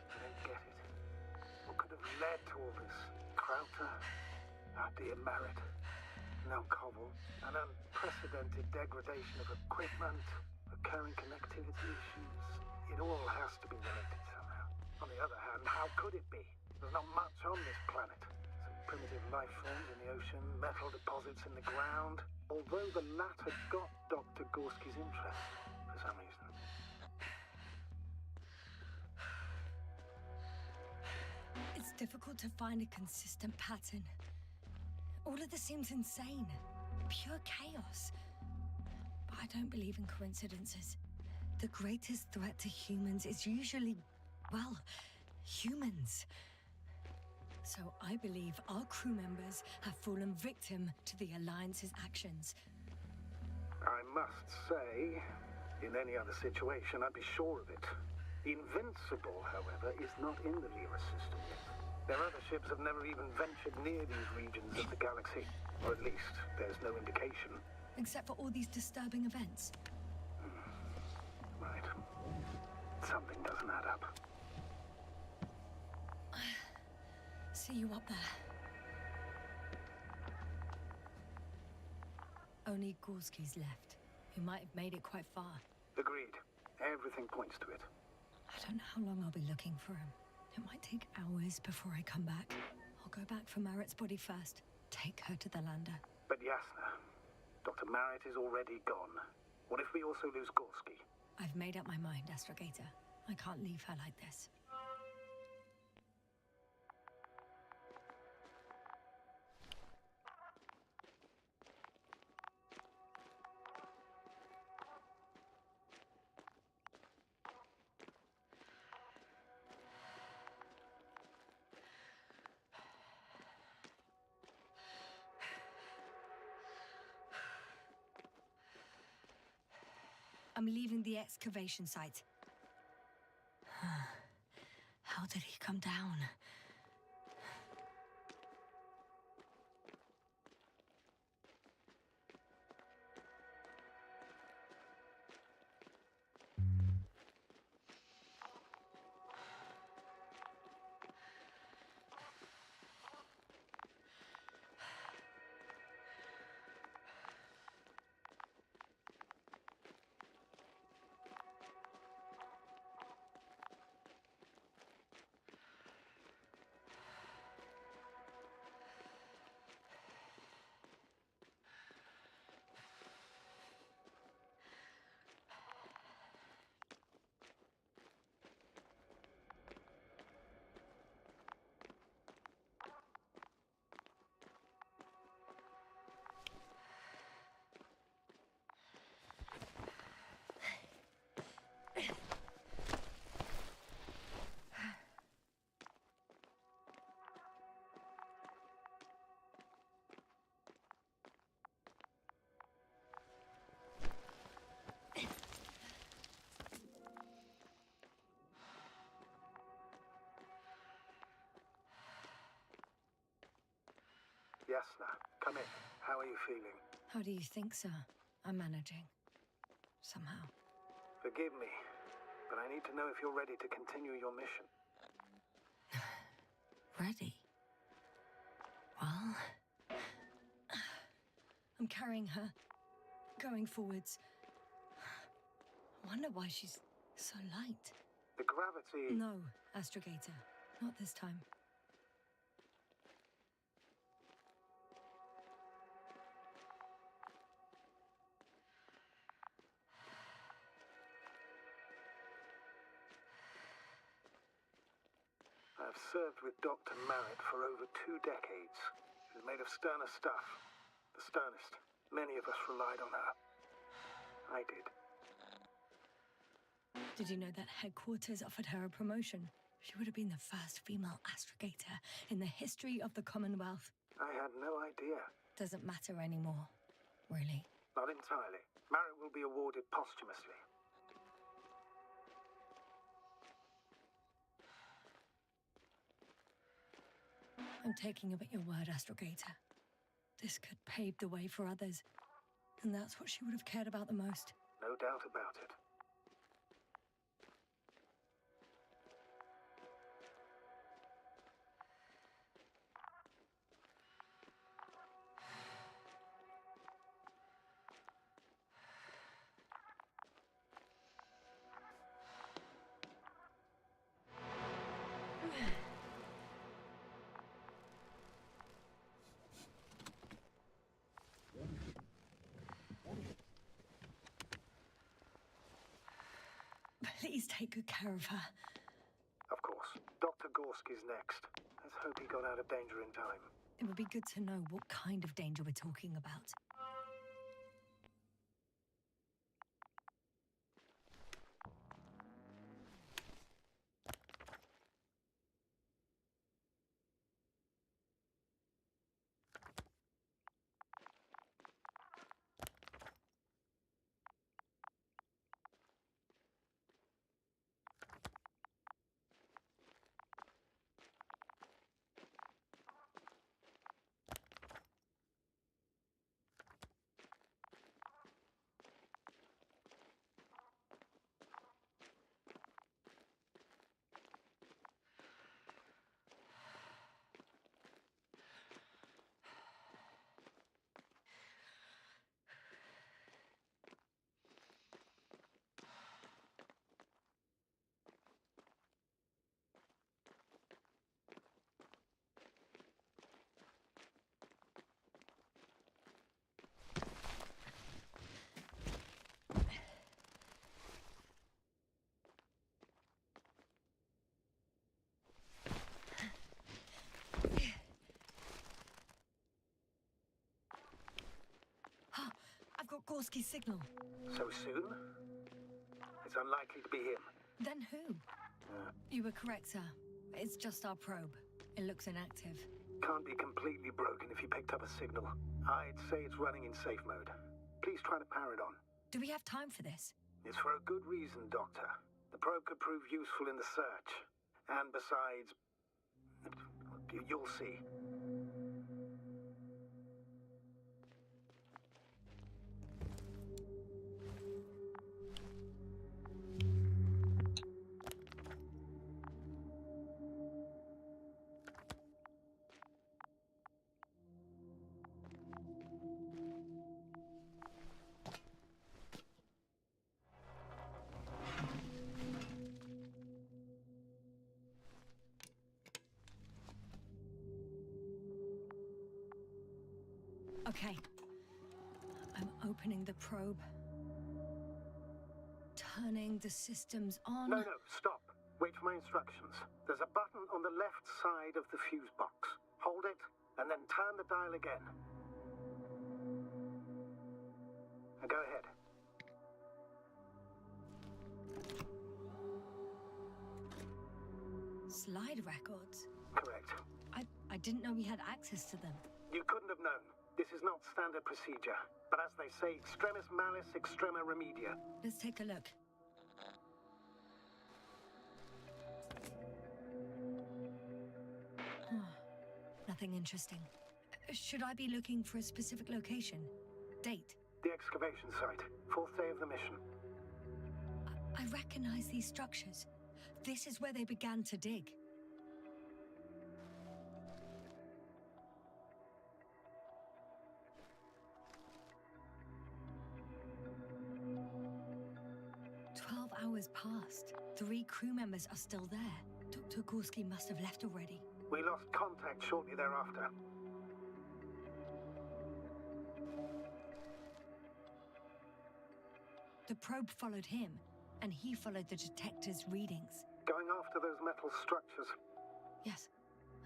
I don't get it. What could have led to all this? Crowder? Our dear Marit. No Koval. An unprecedented degradation of equipment, recurring connectivity issues. It all has to be related somehow. On the other hand, how could it be? There's not much on this planet. Some primitive life forms in the ocean, metal deposits in the ground. Although the latter got Dr. Gorski's interest, for some reason. It's difficult to find a consistent pattern. All of this seems insane. Pure chaos. But I don't believe in coincidences. The greatest threat to humans is usually, well, humans. So I believe our crew members have fallen victim to the Alliance's actions. I must say, in any other situation, I'd be sure of it. The Invincible, however, is not in the Lyra system yet. Their other ships have never even ventured near these regions of the galaxy. Or at least, there's no indication. Except for all these disturbing events. Right. Something doesn't add up. See you up there. Only Gorski's left. He might have made it quite far. Agreed. Everything points to it. I don't know how long I'll be looking for him. It might take hours before I come back. I'll go back for Marit's body first. Take her to the lander. But Yasna, Dr. Marit is already gone. What if we also lose Gorski? I've made up my mind, Astrogator. I can't leave her like this. I'm leaving the excavation site. How did he come down? Yasna. Come in. How are you feeling? How do you think, sir? I'm managing. Somehow. Forgive me, but I need to know if you're ready to continue your mission. Ready? Well... I'm carrying her. Going forwards. I wonder why she's so light. The gravity... No, Astrogator. Not this time. I've served with Dr. Merritt for over 2 decades. She's made of sterner stuff. The sternest. Many of us relied on her. I did. Did you know that headquarters offered her a promotion? She would have been the first female astrogator in the history of the Commonwealth. I had no idea. Doesn't matter anymore, really. Not entirely. Merritt will be awarded posthumously. I'm taking you at your word, Astrogator. This could pave the way for others. And that's what she would have cared about the most. No doubt about it. Please take good care of her. Of course. Dr. Gorski's next. Let's hope he got out of danger in time. It would be good to know what kind of danger we're talking about. I've got Gorski's signal. So soon? It's unlikely to be him. Then who? You were correct, sir. It's just our probe. It looks inactive. Can't be completely broken if you picked up a signal. I'd say it's running in safe mode. Please try to power it on. Do we have time for this? It's for a good reason, Doctor. The probe could prove useful in the search. And besides... you'll see. Okay. I'm opening the probe. Turning the systems on. No, stop. Wait for my instructions. There's a button on the left side of the fuse box. Hold it, and then turn the dial again. Now go ahead. Slide records? Correct. I didn't know we had access to them. You couldn't have known. This is not standard procedure. But as they say, extremis malis, extrema remedia. Let's take a look. Nothing interesting. Should I be looking for a specific location? Date? The excavation site. 4th day of the mission. I recognize these structures. This is where they began to dig. Hours passed. 3 crew members are still there. Dr. Gorski must have left already. We lost contact shortly thereafter. The probe followed him, and he followed the detector's readings. Going after those metal structures. Yes,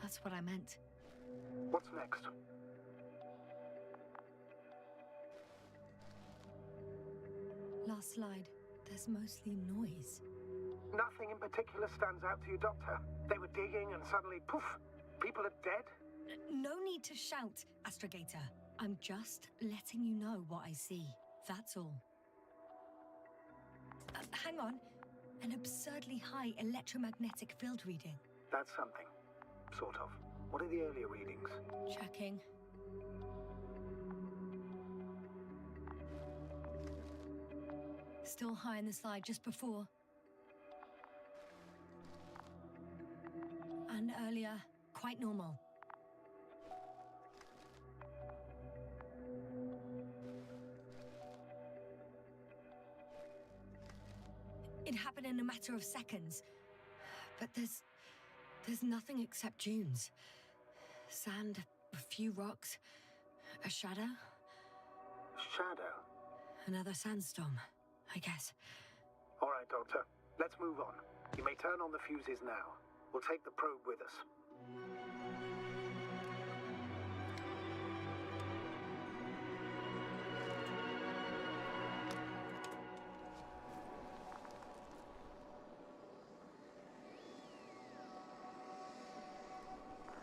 that's what I meant. What's next? Last slide. There's mostly noise. Nothing in particular stands out to you, Doctor. They were digging and suddenly, poof, people are dead? No need to shout, Astrogator. I'm just letting you know what I see. That's all. Hang on. An absurdly high electromagnetic field reading. That's something. Sort of. What are the earlier readings? Checking. Still high in the slide just before. And earlier, quite normal. It happened in a matter of seconds. But there's nothing except dunes. Sand, a few rocks, a shadow. Shadow? Another sandstorm, I guess. All right, Doctor. Let's move on. You may turn on the fuses now. We'll take the probe with us.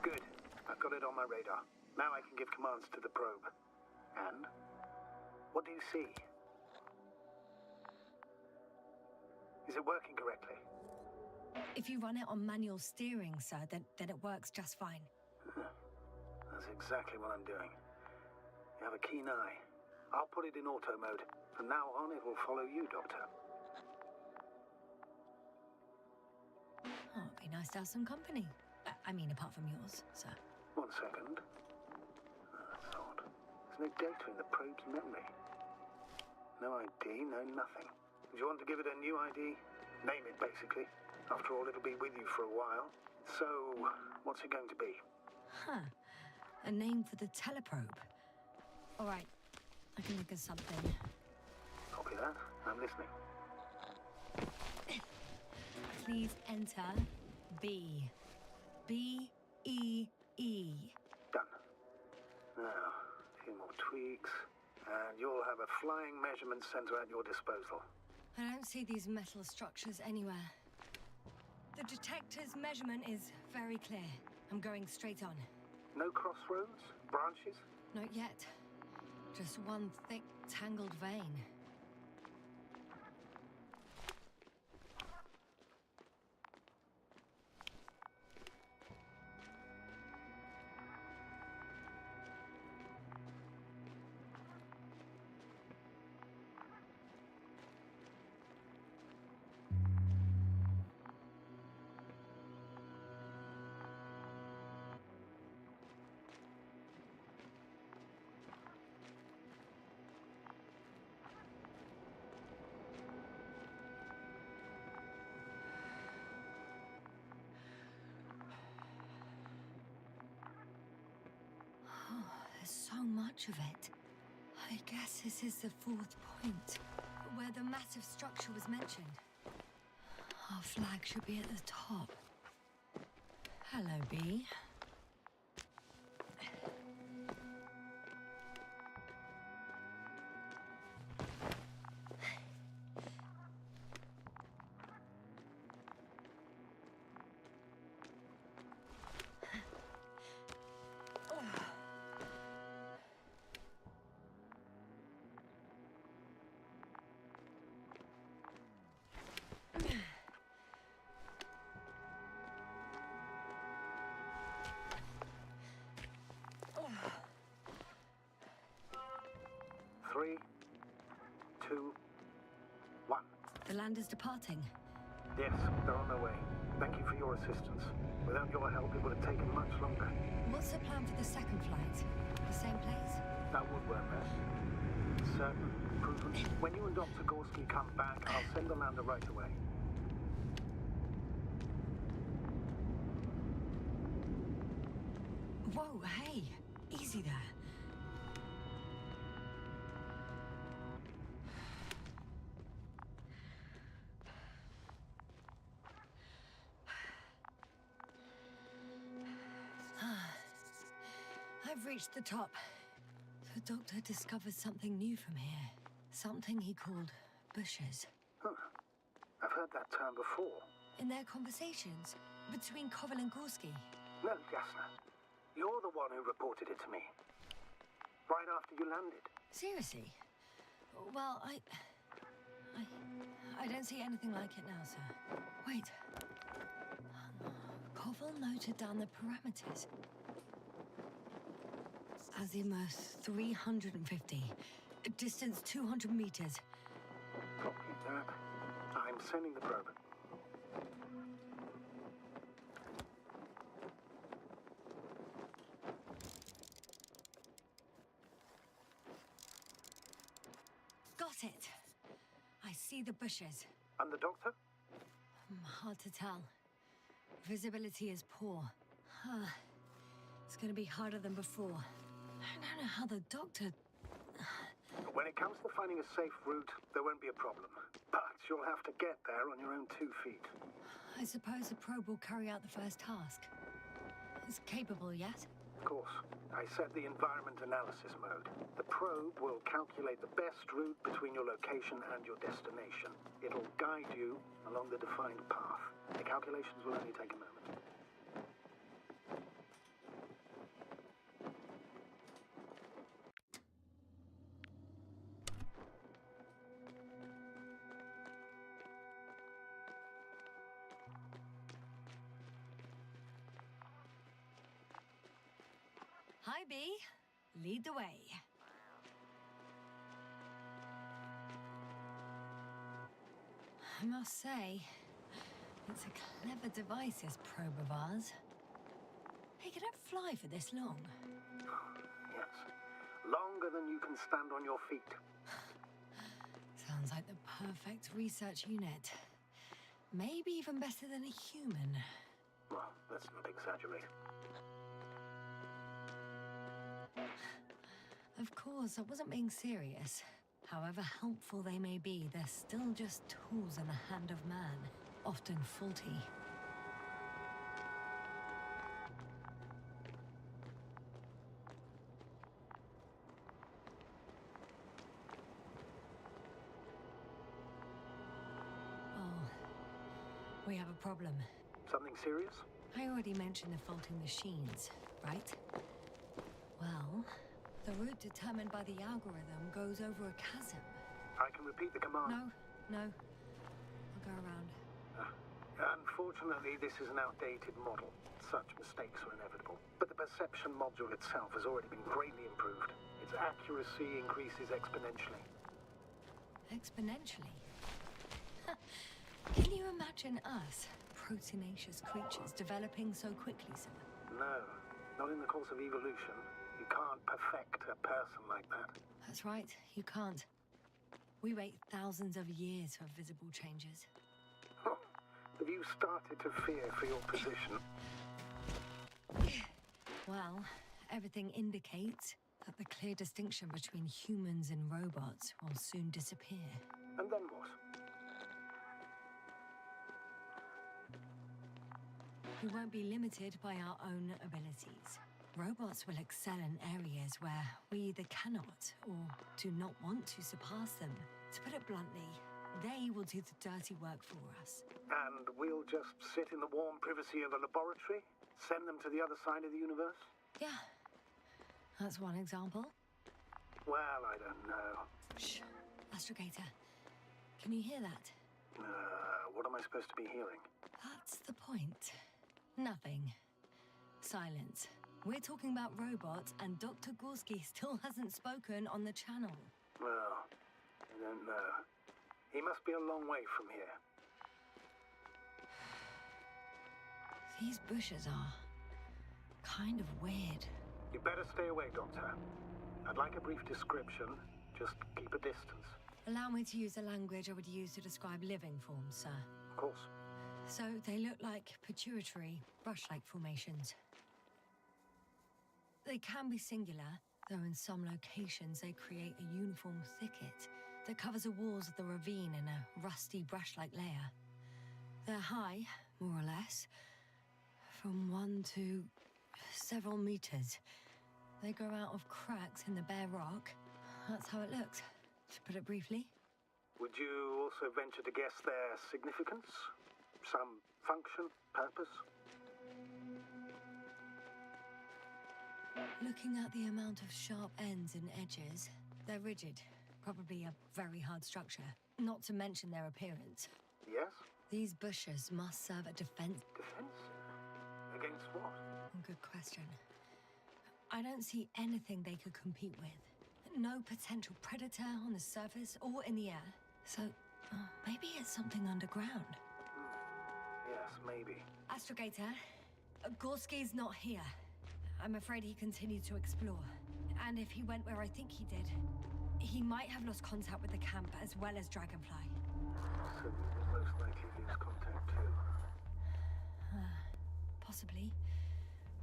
Good. I've got it on my radar. Now I can give commands to the probe. And? What do you see? Is it working correctly? If you run it on manual steering, sir, then it works just fine. That's exactly what I'm doing. You have a keen eye. I'll put it in auto mode. From now on, it will follow you, Doctor. Oh, it'd be nice to have some company. I mean, apart from yours, sir. 1 second. That's odd. There's no data in the probe's memory. No ID, no nothing. Do you want to give it a new ID? Name it, basically. After all, it'll be with you for a while. So, what's it going to be? Huh. A name for the teleprobe. All right. I can think of something. Copy that. I'm listening. Please enter B. B-E-E. Done. Now, a few more tweaks, and you'll have a flying measurement center at your disposal. I don't see these metal structures anywhere. The detector's measurement is very clear. I'm going straight on. No crossroads? Branches? Not yet. Just one thick, tangled vein. There's so much of it. I guess this is the 4th point, where the massive structure was mentioned. Our flag should be at the top. Hello, B. The land is departing. Yes, they're on their way. Thank you for your assistance. Without your help, it would have taken much longer. What's the plan for the second flight? The same place? That would work best. Certain, proven. When you and Dr. Gorski come back, I'll send the lander right away. Whoa, hey! Easy there. I've reached the top. The doctor discovered something new from here. Something he called bushes. Huh. I've heard that term before. In their conversations between Koval and Gorski. No, Yasna. You're the one who reported it to me. Right after you landed. Seriously? Well, I don't see anything like it now, sir. Wait. Koval noted down the parameters. Azimuth 350. Distance 200 meters. Copy that. I'm sending the probe. Got it. I see the bushes. And the doctor? Hard to tell. Visibility is poor. It's gonna be harder than before. I don't know how the doctor... When it comes to finding a safe route, there won't be a problem. But you'll have to get there on your own 2 feet. I suppose the probe will carry out the first task. It's capable, yes? Of course. I set the environment analysis mode. The probe will calculate the best route between your location and your destination. It'll guide you along the defined path. The calculations will only take a moment. Hi, B. Lead the way. I must say, it's a clever device, this probe of ours. Hey, could it fly for this long? Yes. Longer than you can stand on your feet. Sounds like the perfect research unit. Maybe even better than a human. Well, let's not exaggerate. Of course, I wasn't being serious. However helpful they may be, they're still just tools in the hand of man, often faulty. Oh, we have a problem. Something serious? I already mentioned the faulty machines, right? Well, the route determined by the algorithm goes over a chasm. I can repeat the command. No. I'll go around. Unfortunately, this is an outdated model. Such mistakes are inevitable. But the perception module itself has already been greatly improved. Its accuracy increases exponentially. Exponentially? Can you imagine us, proteinaceous creatures, developing so quickly, sir? No, not in the course of evolution. You can't perfect a person like that. That's right, you can't. We wait thousands of years for visible changes. Oh, have you started to fear for your position? Well, everything indicates that the clear distinction between humans and robots will soon disappear. And then what? We won't be limited by our own abilities. Robots will excel in areas where we either cannot or do not want to surpass them. To put it bluntly, they will do the dirty work for us. And we'll just sit in the warm privacy of a laboratory? Send them to the other side of the universe? Yeah, that's one example. Well, I don't know. Shh, Astrogator. Can you hear that? What am I supposed to be hearing? That's the point. Nothing. Silence. We're talking about robots, and Dr. Gorski still hasn't spoken on the channel. Well, I don't know. He must be a long way from here. These bushes are kind of weird. You better stay away, Doctor. I'd like a brief description. Just keep a distance. Allow me to use the language I would use to describe living forms, sir. Of course. So they look like pituitary, brush-like formations. They can be singular, though in some locations they create a uniform thicket that covers the walls of the ravine in a rusty brush-like layer. They're high, more or less, from 1 to several meters. They grow out of cracks in the bare rock. That's how it looks, to put it briefly. Would you also venture to guess their significance? Some function, purpose? Looking at the amount of sharp ends and edges, they're rigid. Probably a very hard structure. Not to mention their appearance. Yes? These bushes must serve a defense. Defensive? Against what? Good question. I don't see anything they could compete with. No potential predator on the surface or in the air. So, maybe it's something underground. Yes, maybe. Astrogator, Gorski's not here. I'm afraid he continued to explore. And if he went where I think he did, he might have lost contact with the camp as well as Dragonfly. So we will most likely lose contact too. Possibly.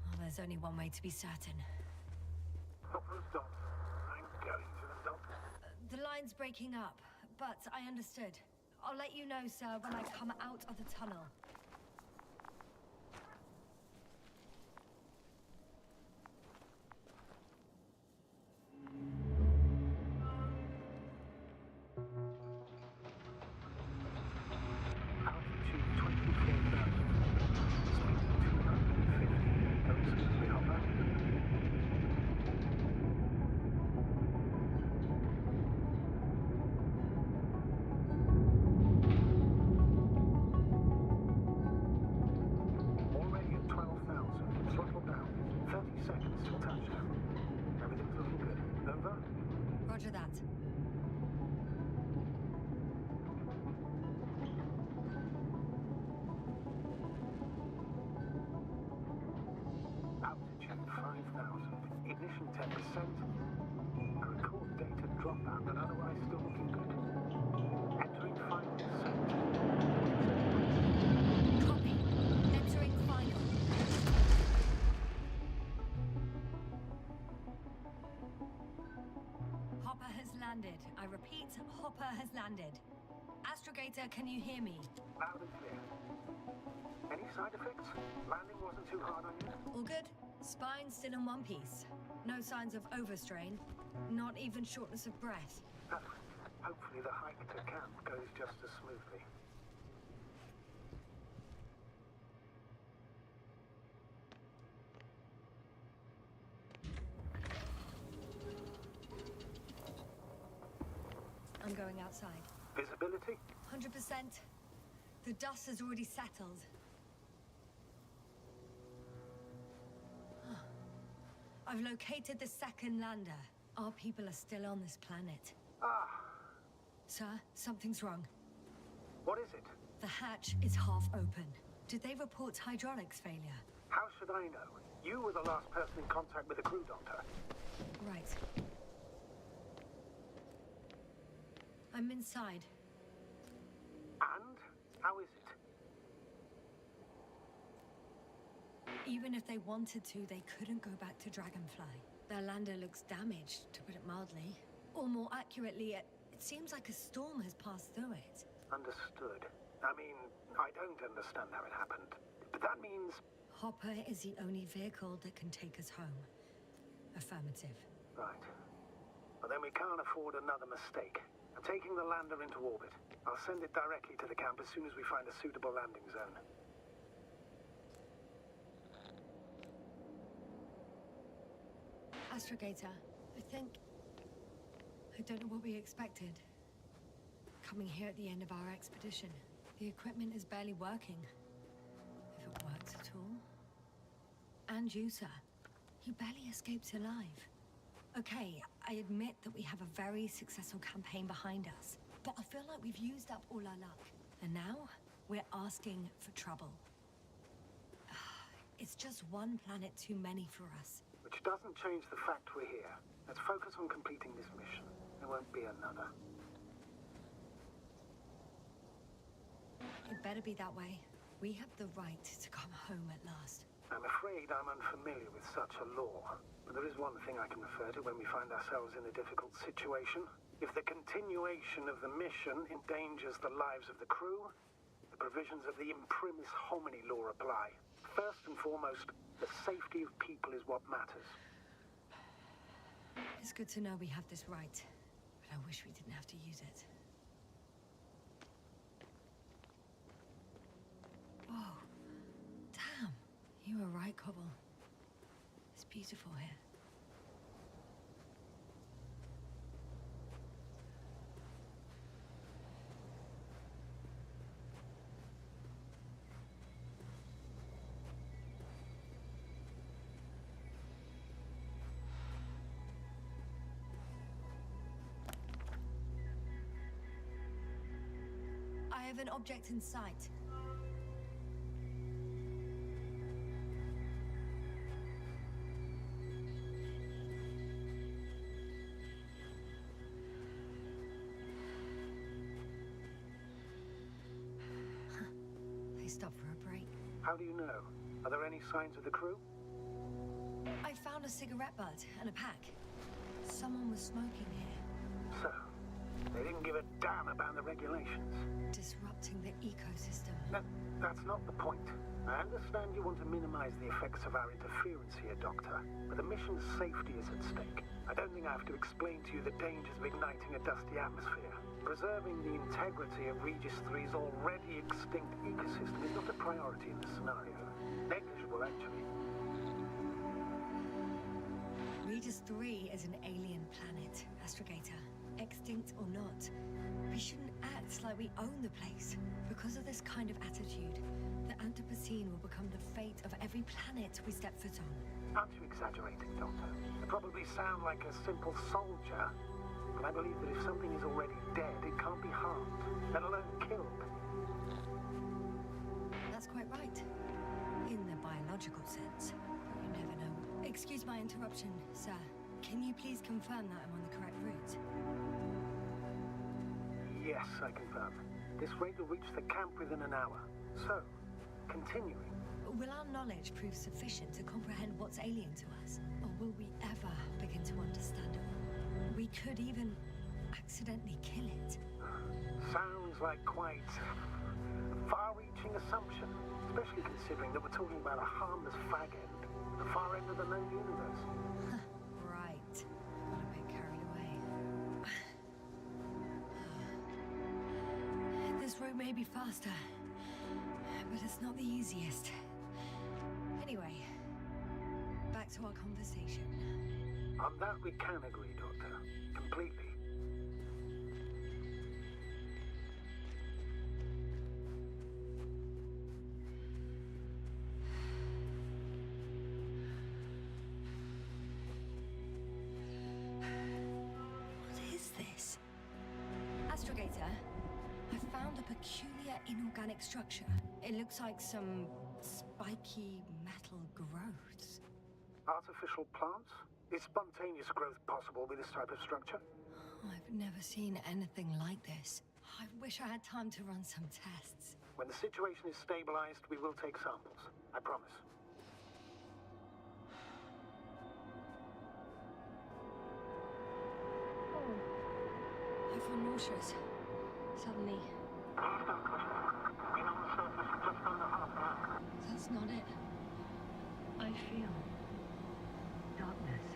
Well, there's only one way to be certain. Hopper's doctor. I'm going to the doctor. The line's breaking up, but I understood. I'll let you know, sir, when I come out of the tunnel. Altitude 24,000. Speed 250. Going smoothly, Hopper. Already at 12,000. Throttle down. 30 seconds till touchdown. Everything's looking good. Over? Roger that. Altitude 5,000. Ignition 10%. A record data dropout, but otherwise still looking good. Entering final descent. Copy. Entering final. Hopper has landed. I repeat, Hopper has landed. Astrogator, can you hear me? Loud and clear. Any side effects? Landing wasn't too hard on you? All good? Spine still in one piece. No signs of overstrain. Not even shortness of breath. Perfect. Hopefully the hike to camp goes just as smoothly. I'm going outside. Visibility? 100%. The dust has already settled. I've located the second lander. Our people are still on this planet. Ah, Sir, something's wrong. what is it? The hatch is half open. Did they report hydraulics failure? How should I know? You were the last person in contact with the crew, Doctor. Right. I'm inside. And? How is it? Even if they wanted to, they couldn't go back to Dragonfly. Their lander looks damaged, to put it mildly. Or more accurately, it seems like a storm has passed through it. Understood. I mean, I don't understand how it happened. But that means... Hopper is the only vehicle that can take us home. Affirmative. Right. Well, then we can't afford another mistake. I'm taking the lander into orbit. I'll send it directly to the camp as soon as we find a suitable landing zone. Astrogator, I don't know what we expected. Coming here at the end of our expedition. The equipment is barely working. If it works at all. And you, sir. You barely escaped alive. Okay, I admit that we have a very successful campaign behind us. But I feel like we've used up all our luck. And now, we're asking for trouble. It's just one planet too many for us. Which doesn't change the fact we're here. Let's focus on completing this mission. There won't be another. It better be that way. We have the right to come home at last. I'm afraid I'm unfamiliar with such a law. But there is one thing I can refer to when we find ourselves in a difficult situation. If the continuation of the mission endangers the lives of the crew, the provisions of the imprimis homini law apply. First and foremost, the safety of people is what matters. It's good to know we have this right, but I wish we didn't have to use it. Whoa. Damn. You were right, Cobble. It's beautiful here. I have an object in sight. They stopped for a break. How do you know? Are there any signs of the crew? I found a cigarette butt and a pack. Someone was smoking here. So, they didn't give a damn about the regulations. Disrupting the ecosystem. No, that's not the point. I understand you want to minimize the effects of our interference here, Doctor, but the mission's safety is at stake. I don't think I have to explain to you the dangers of igniting a dusty atmosphere. Preserving the integrity of Regis III's already extinct ecosystem is not a priority in this scenario. Negligible, actually. Regis III is an alien planet, Astrogator. Extinct or not, we shouldn't act like we own the place. Because of this kind of attitude, the Anthropocene will become the fate of every planet we step foot on. Aren't you exaggerating, Doctor? I probably sound like a simple soldier, but I believe that if something is already dead, it can't be harmed, let alone killed. That's quite right. In the biological sense. But you never know. Excuse my interruption, sir. Can you please confirm that I'm on the correct route? Yes, I confirm. This rate will reach the camp within an hour. So, continuing. Will our knowledge prove sufficient to comprehend what's alien to us? Or will we ever begin to understand it all? We could even accidentally kill it. Sounds like quite a far-reaching assumption, especially considering that we're talking about a harmless fag end, the far end of the known universe. Right. Got a bit carried away. This route may be faster, but it's not the easiest. Anyway, back to our conversation. On that we can agree, Doctor. Completely. What is this? Astrogator, I found a peculiar inorganic structure. It looks like some spiky metal growths. Artificial plants? Is spontaneous growth possible with this type of structure? I've never seen anything like this. I wish I had time to run some tests. When the situation is stabilized, we will take samples. I promise. I feel nauseous. Suddenly. That's not it. I feel darkness.